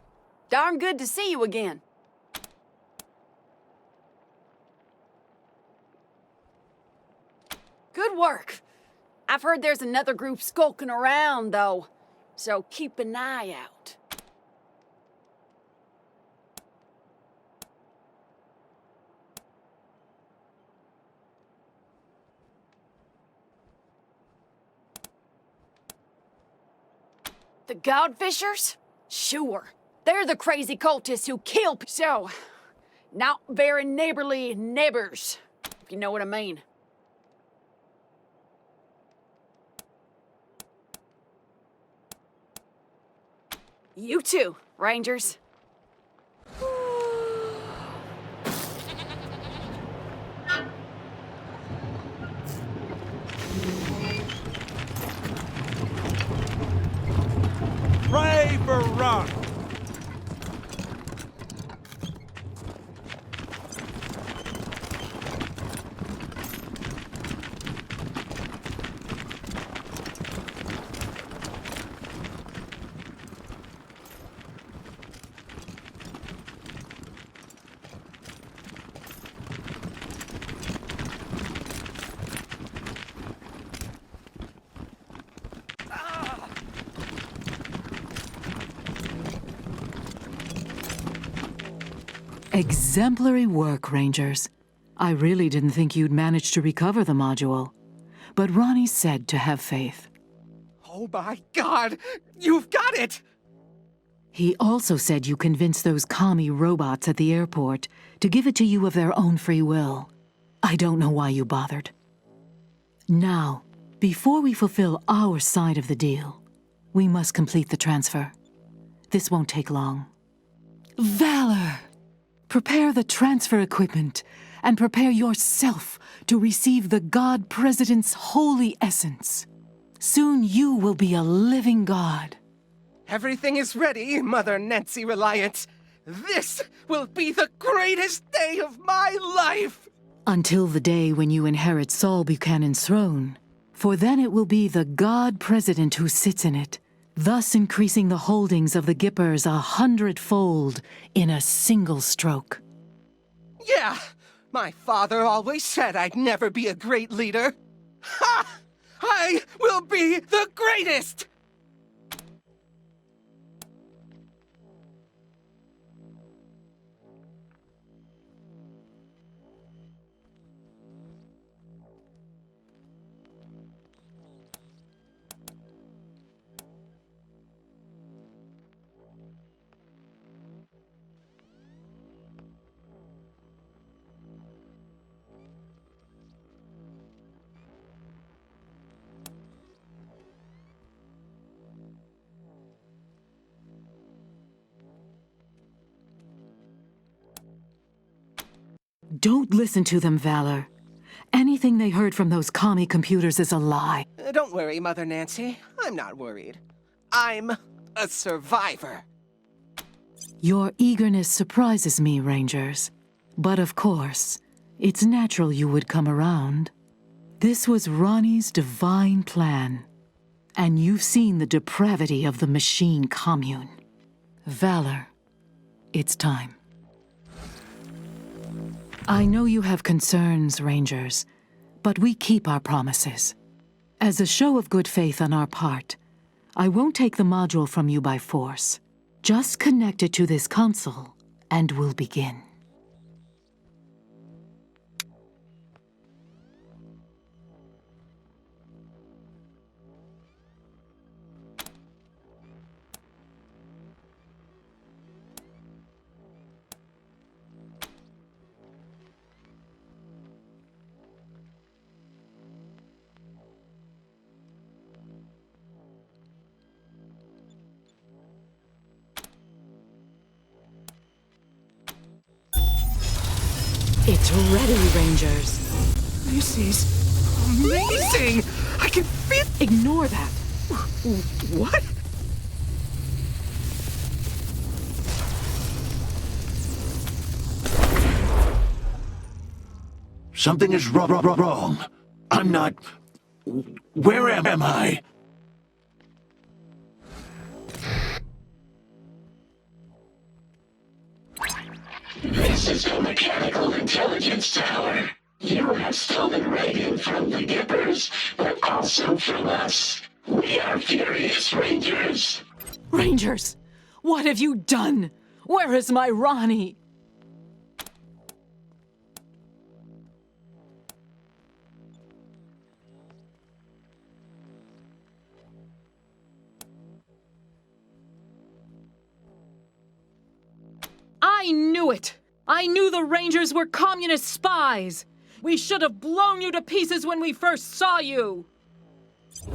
Darn good to see you again. Good work. I've heard there's another group skulking around, though, so keep an eye out. The Godfishers? Sure. They're the crazy cultists who kill so, not very neighborly neighbors, if you know what I mean. You too, Rangers. Pray for Ron! Exemplary work, Rangers. I really didn't think you'd manage to recover the module. But Ronnie said to have faith. Oh my God! You've got it! He also said you convinced those commie robots at the airport to give it to you of their own free will. I don't know why you bothered. Now, before we fulfill our side of the deal, we must complete the transfer. This won't take long. Valor! Prepare the transfer equipment and prepare yourself to receive the God President's holy essence. Soon you will be a living God. Everything is ready, Mother Nancy Reliant. This will be the greatest day of my life! Until the day when you inherit Saul Buchanan's throne, for then it will be the God President who sits in it, thus increasing the holdings of the Gippers 100-fold in a single stroke. Yeah! My father always said I'd never be a great leader. Ha! I will be the greatest! Don't listen to them, Valor. Anything they heard from those commie computers is a lie. Don't worry, Mother Nancy. I'm not worried. I'm a survivor. Your eagerness surprises me, Rangers. But of course, it's natural you would come around. This was Ronnie's divine plan. And you've seen the depravity of the machine commune. Valor, it's time. I know you have concerns, Rangers, but we keep our promises. As a show of good faith on our part, I won't take the module from you by force. Just connect it to this console, and we'll begin. It's ready, Rangers. This is amazing! I can feel— Ignore that. What? Something is wrong. I'm not... Where am I? This is the Mechanical Intelligence Tower. You have stolen Reagan from the Gippers, but also from us. We are Furious Rangers. Rangers, what have you done? Where is my Ronnie? I knew it! I knew the Rangers were communist spies! We should have blown you to pieces when we first saw you!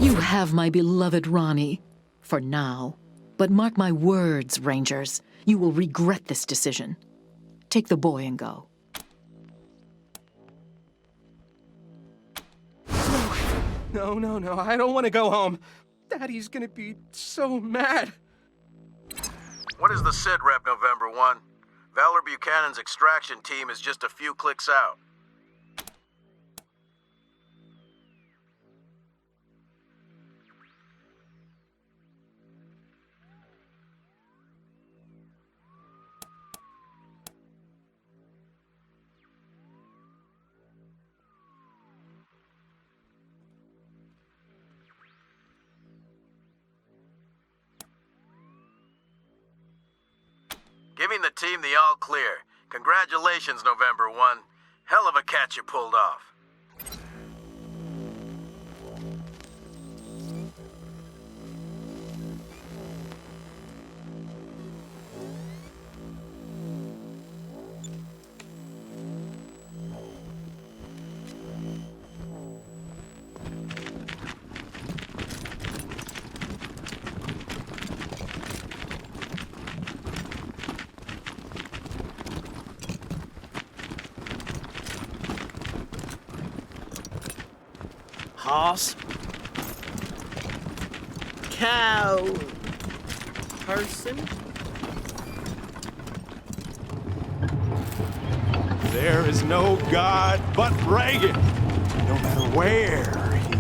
You have my beloved Ronnie. For now. But mark my words, Rangers. You will regret this decision. Take the boy and go. No. I don't want to go home. Daddy's gonna be so mad. What is the sit rep, November 1? Valor Buchanan's extraction team is just a few clicks out. Giving the team the all clear. Congratulations, November 1. Hell of a catch you pulled off. Horse. Cow. Person. There is no God but Reagan, no matter where he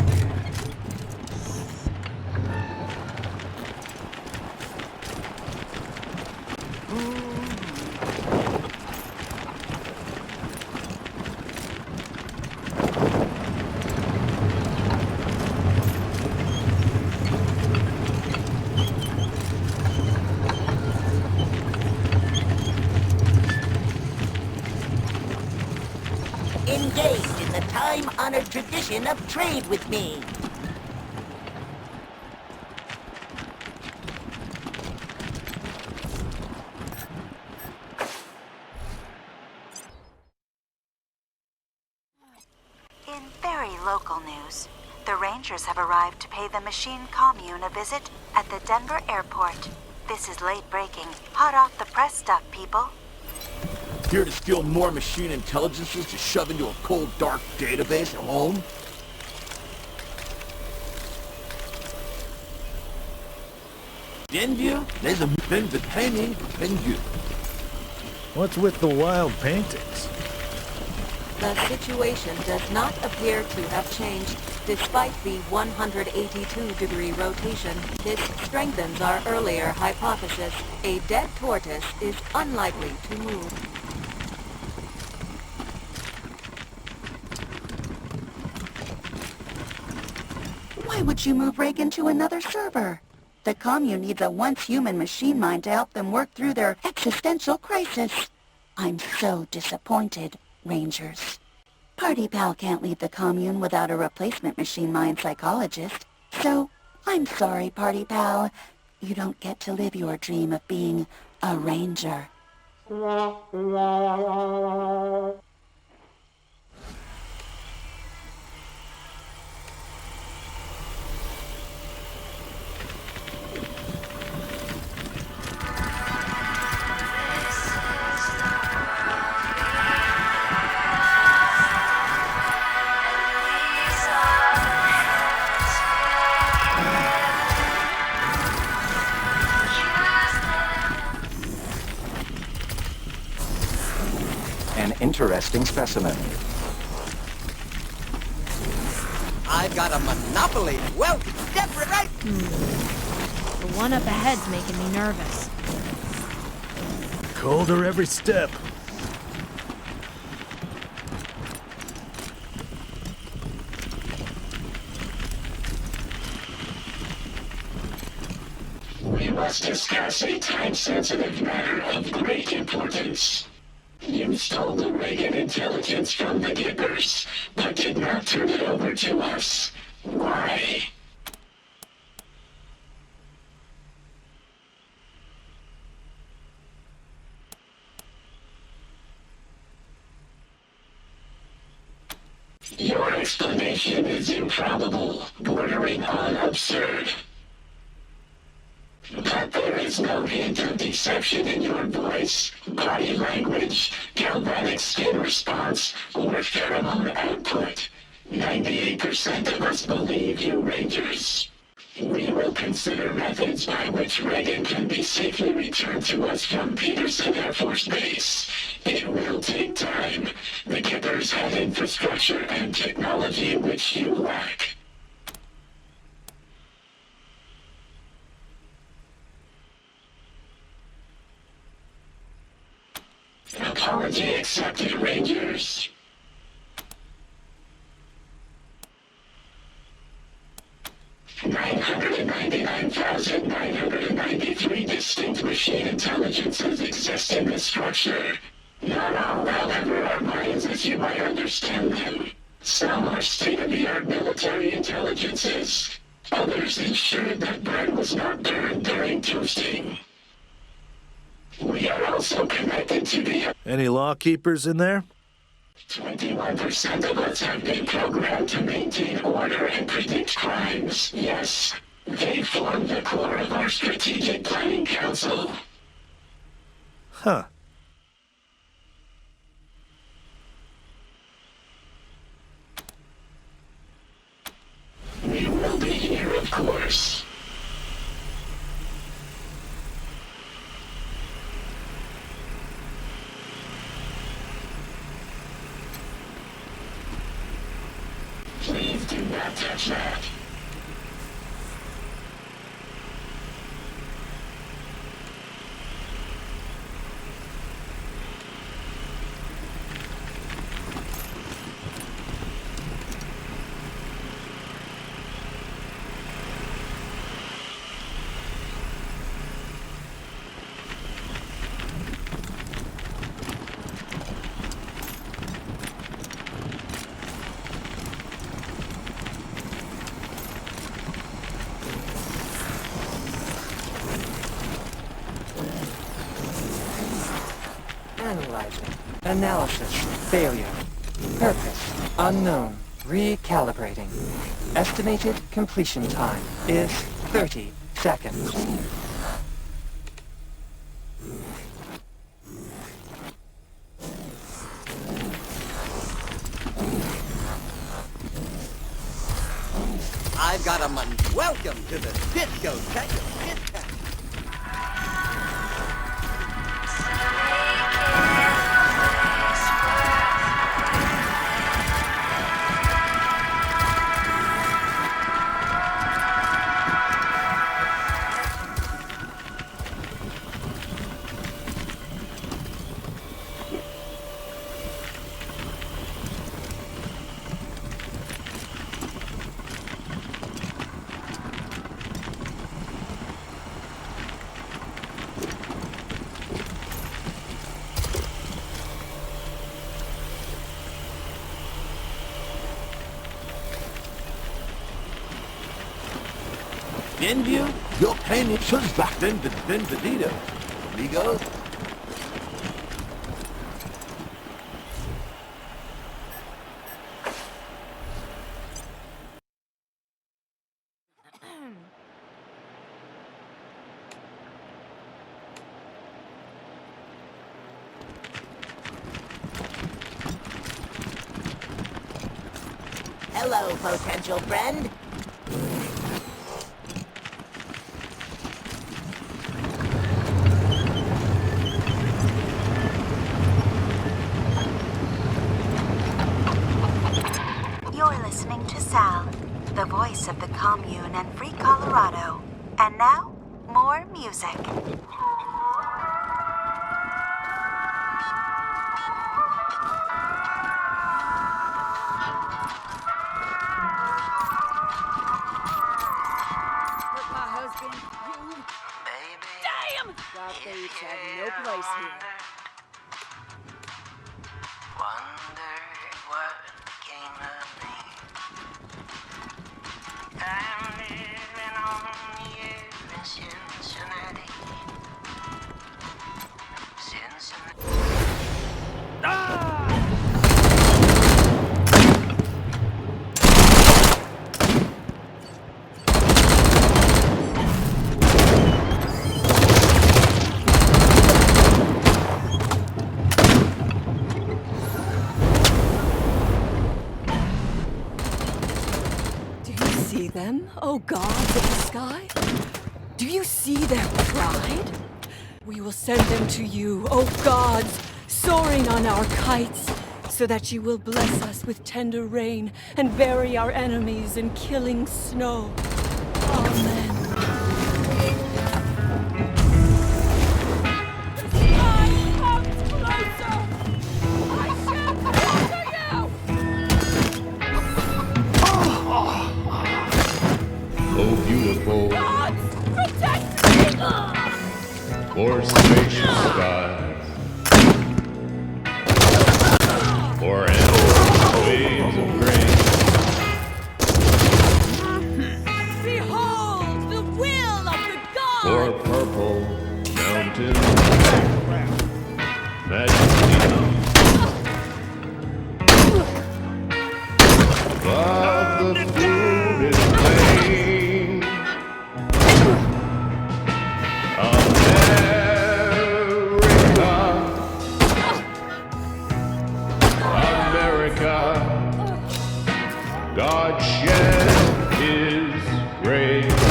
Engage in the time-honored tradition of trade with me. In very local news, the Rangers have arrived to pay the machine commune a visit at the Denver airport. This is late breaking, hot off the press stuff, people. Here to steal more machine intelligences to shove into a cold, dark database at home? Denver, there's a the training for Denver. What's with the wild paintings? The situation does not appear to have changed despite the 182-degree rotation. This strengthens our earlier hypothesis. A dead tortoise is unlikely to move. Why would you move Reagan to another server? The commune needs a once-human machine mind to help them work through their existential crisis. I'm so disappointed, Rangers. Party Pal can't leave the commune without a replacement machine mind psychologist. So, I'm sorry, Party Pal. You don't get to live your dream of being a ranger. An interesting specimen. I've got a monopoly. Well, step right. The one up ahead's making me nervous. Colder every step. We must discuss a time-sensitive matter of great importance. You stole the Reagan intelligence from the Gibbers, but did not turn it over to us. Why? Your explanation is improbable, bordering on absurd. But there is no hint of deception in your voice, body language, galvanic skin response, or pheromone output. 98% of us believe you, Rangers. We will consider methods by which Reagan can be safely returned to us from Peterson Air Force Base. It will take time. The Gibbers have infrastructure and technology which you lack. Apology accepted, Rangers. $999,993 distinct machine intelligences exist in this structure. Not all will ever our minds as you might understand them. Some are state-of-the-art military intelligences. Others ensured that bread was not burned during toasting. We are also connected to the... Any law keepers in there? 21% of us have been programmed to maintain order and predict crimes. Yes, they form the core of our strategic planning council. Huh. Do not touch that. Analyzing. Analysis. Failure. Purpose. Unknown. Recalibrating. Estimated completion time is 30 seconds. I've got a welcome to the discotheque. Enview, your pain should back then to Vendito, amigo. Hello, potential friend. You're listening to Sal, the voice of the commune and free Colorado. And now, more music. Hurt my husband, you. Damn! God, thieves have no place here. Wonder what became of me. I'm living on the air in Cincinnati. Do you see them, oh gods of the sky? Do you see their pride? We will send them to you, oh gods, soaring on our kites, so that you will bless us with tender rain and bury our enemies in killing snow. Amen. Oh, beautiful. Gods, protect me! For spacious skies. For endless waves of grain. Behold the will of the gods! For purple mountains. Majesty. But the food is plain. America, God shed His grace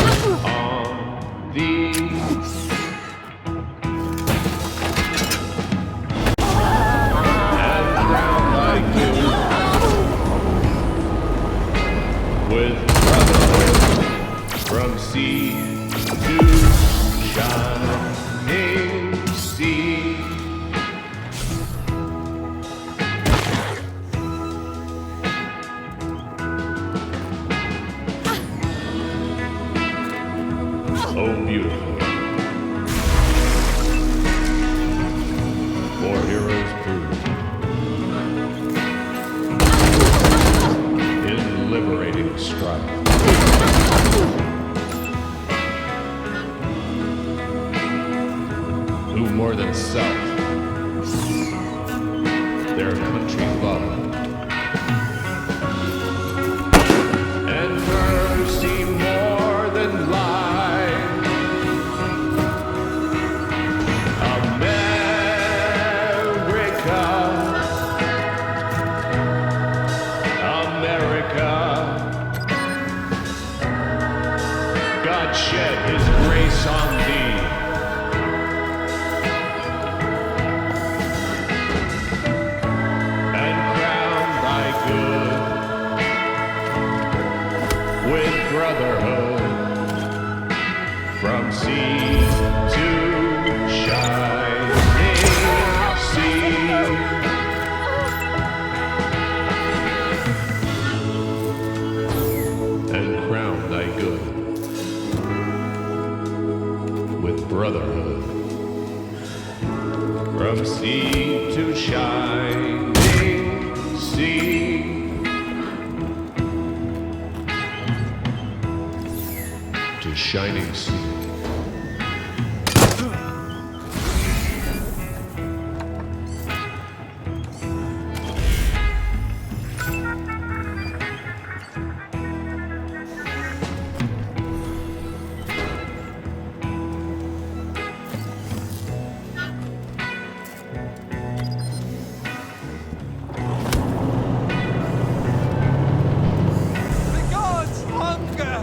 on thee. And drown like you. with brotherhood from sea to shining sea. Oh, beautiful. More heroes proved in liberating strife. Who more than self, their country loved, and mercy more than life. America, America, God shed his grace on thee. And crown thy good with brotherhood from sea to shining sea. And crown thy good with brotherhood from sea to shining sea. To shining sea. The gods hunger!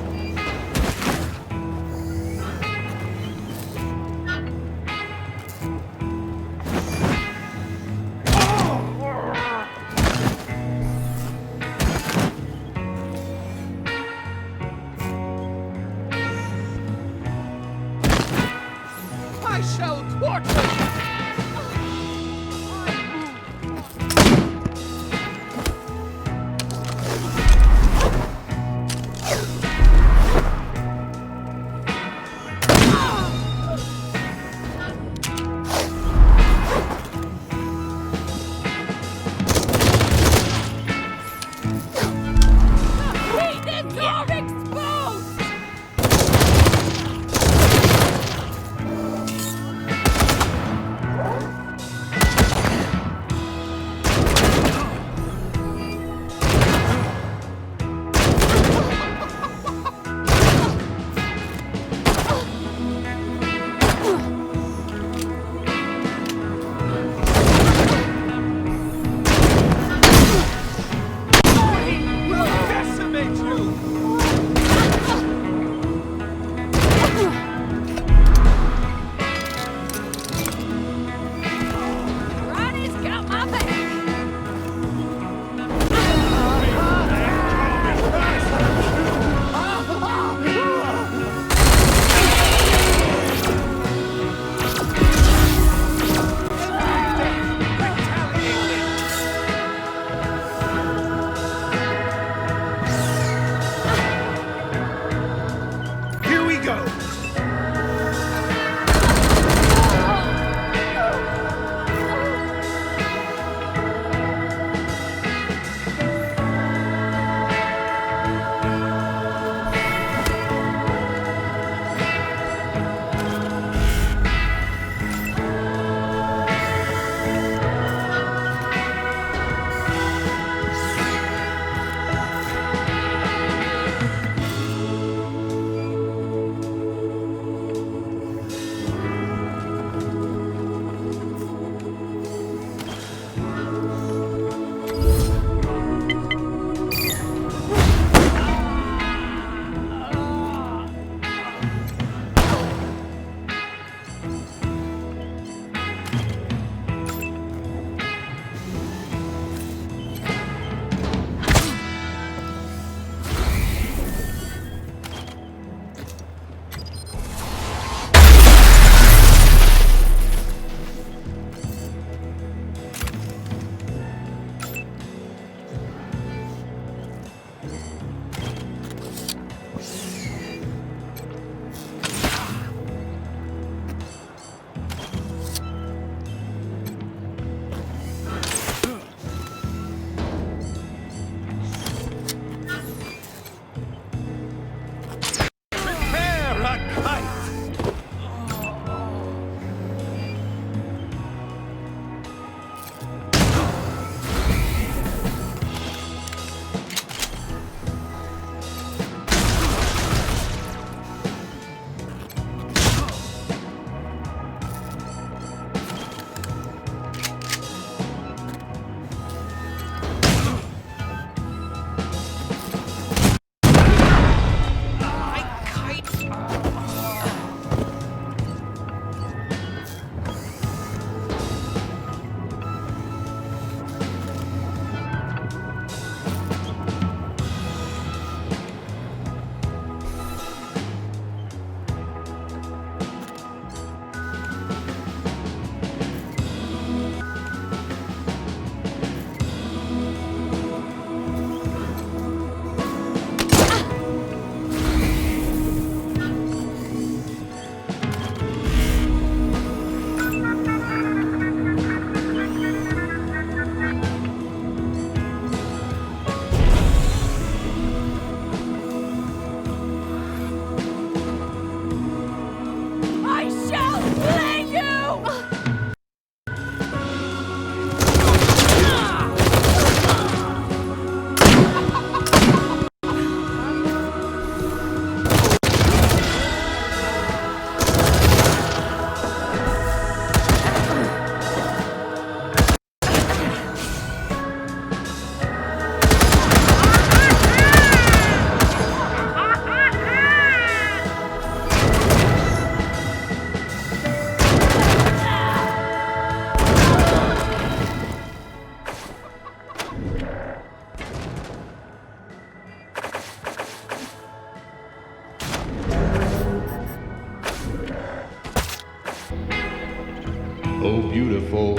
beautiful.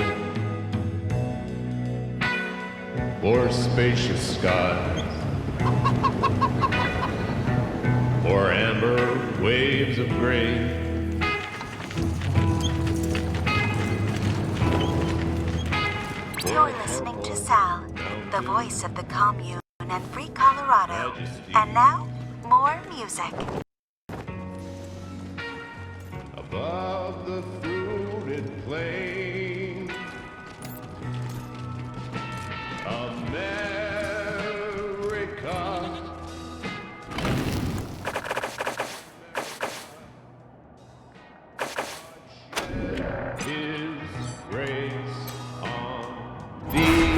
Or spacious skies. Or amber waves of grain. You're listening to Sal, the voice of the commune and free Colorado. And now, more music. Above the fruited plain, America. His grace on thee.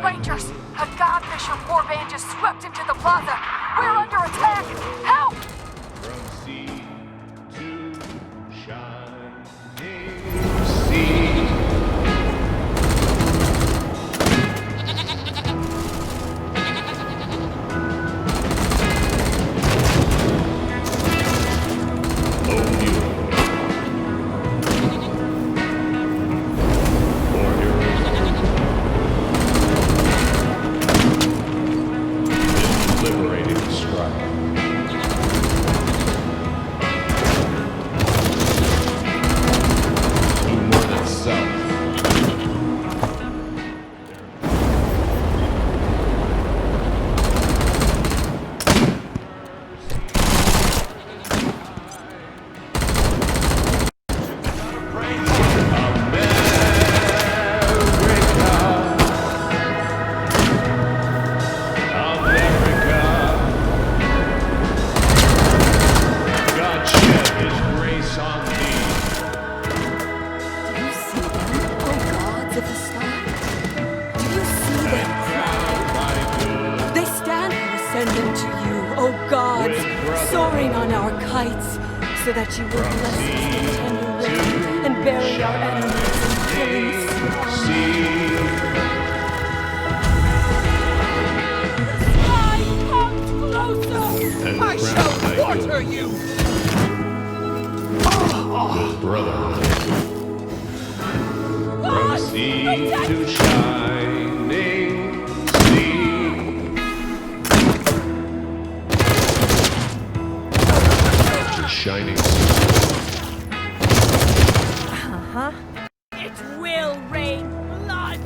Rangers! A godfisher warband just swept into the plaza! We're under attack! Help! From sea to shining sea. Liberating strike. Do more than self. God shed his grace on thee. Do you see them, O gods of the sky? Do you see them cry? They stand and send them to you, O gods, soaring on our kites, so that you will bless us with tender rain and bury our enemies in killing sky comes closer! And I shall water you! with brotherhood. From sea to shining sea. To shining sea. Uh-huh. It will rain blood!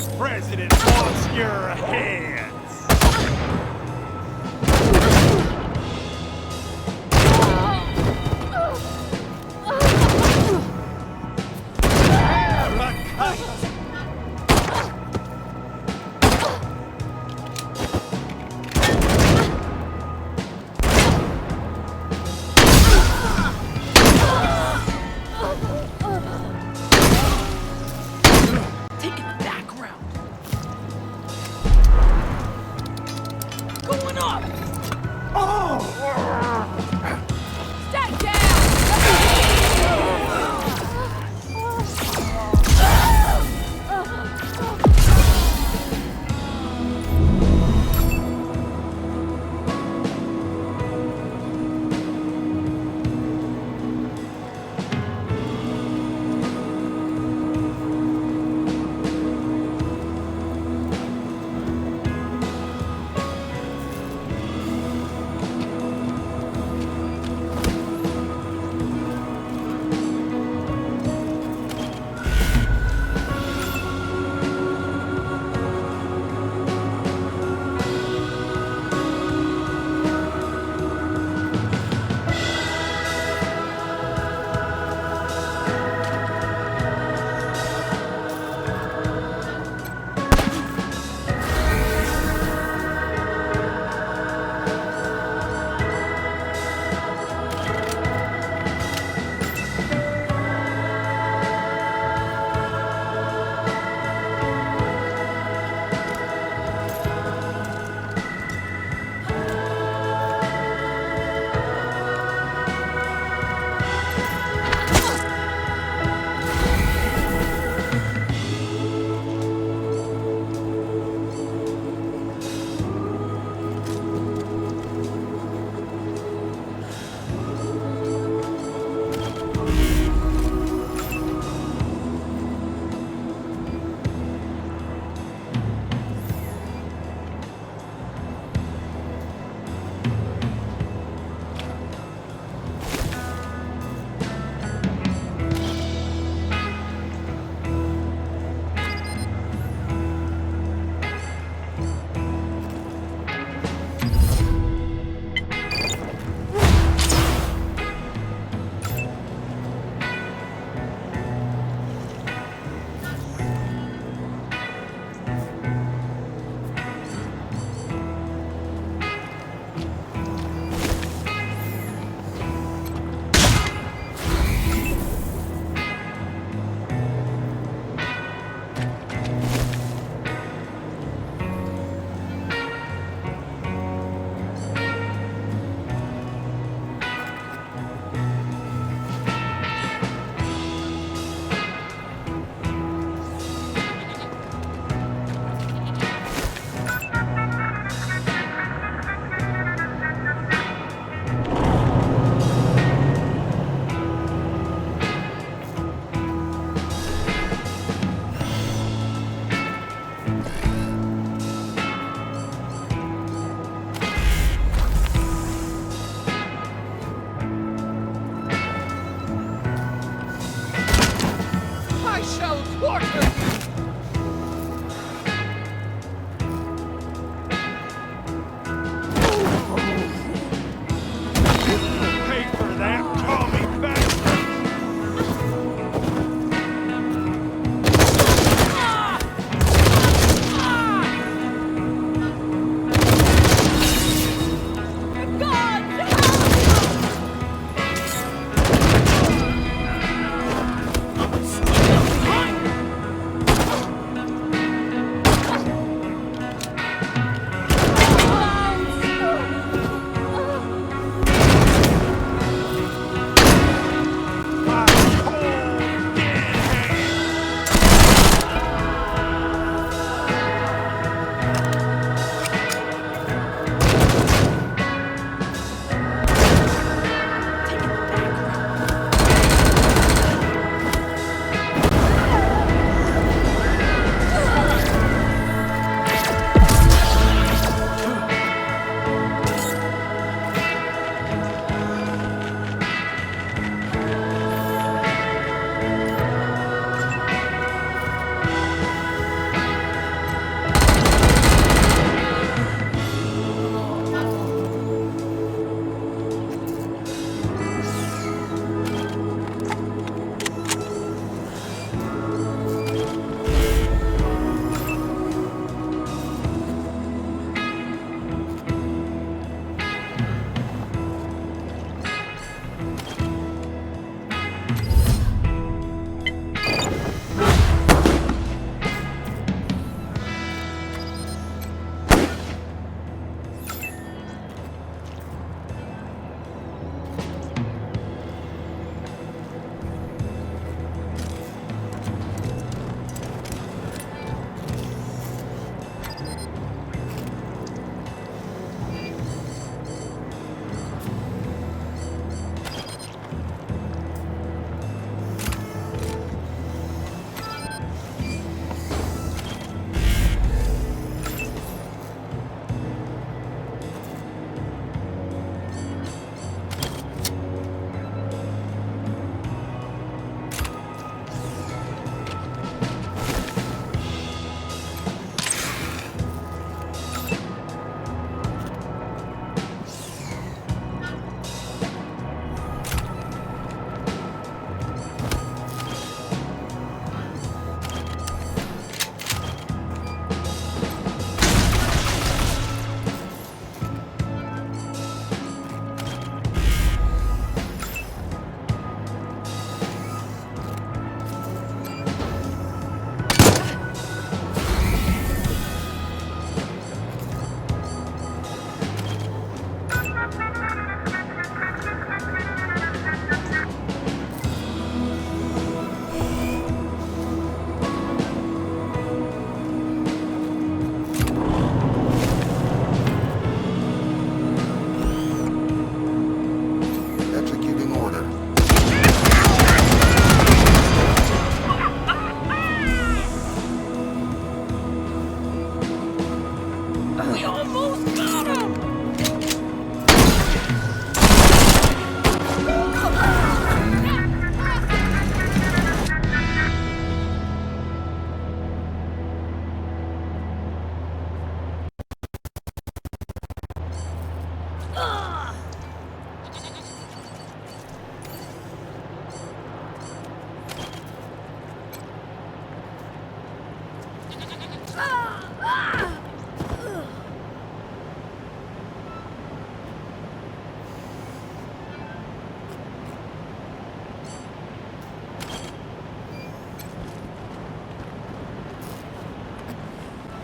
God President wants your hands! Taking the background. Going up! Stay down!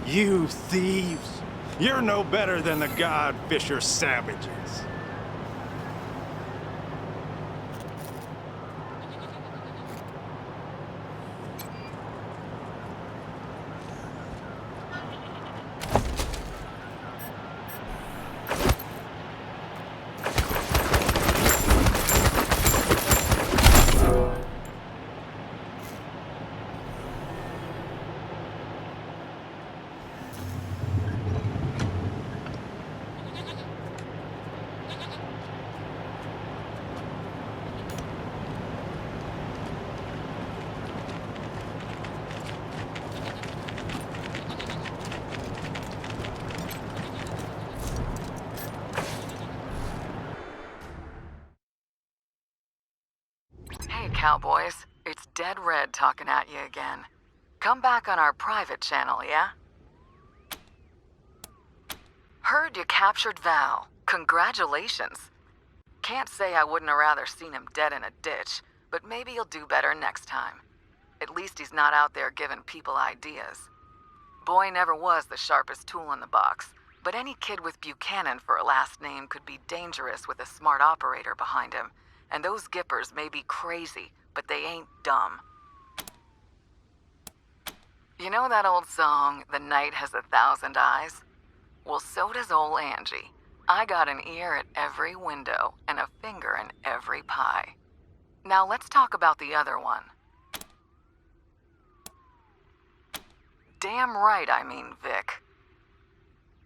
You thieves! You're no better than the God-Fisher savages. Hey, cowboys. It's Dead Red talking at you again. Come back on our private channel, yeah? Heard you captured Val. Congratulations. Can't say I wouldn't have rather seen him dead in a ditch, but maybe you'll do better next time. At least he's not out there giving people ideas. Boy never was the sharpest tool in the box, but any kid with Buchanan for a last name could be dangerous with a smart operator behind him. And those Gippers may be crazy, but they ain't dumb. You know that old song, The Night Has 1,000 Eyes? Well, so does ol' Angie. I got an ear at every window and a finger in every pie. Now let's talk about the other one. Damn right I mean Vic.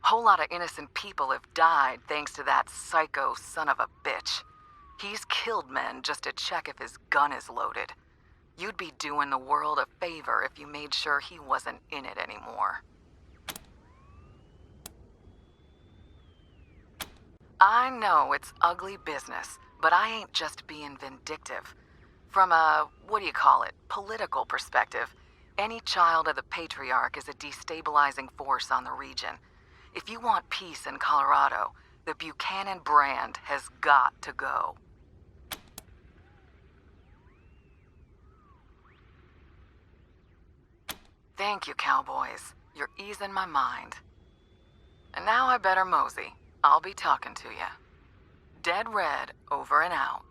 Whole lot of innocent people have died thanks to that psycho son of a bitch. He's killed men just to check if his gun is loaded. You'd be doing the world a favor if you made sure he wasn't in it anymore. I know it's ugly business, but I ain't just being vindictive. From a, political perspective, any child of the Patriarch is a destabilizing force on the region. If you want peace in Colorado, the Buchanan brand has got to go. Thank you, cowboys. You're easing my mind. And now I better mosey. I'll be talking to you. Dead Red, over and out.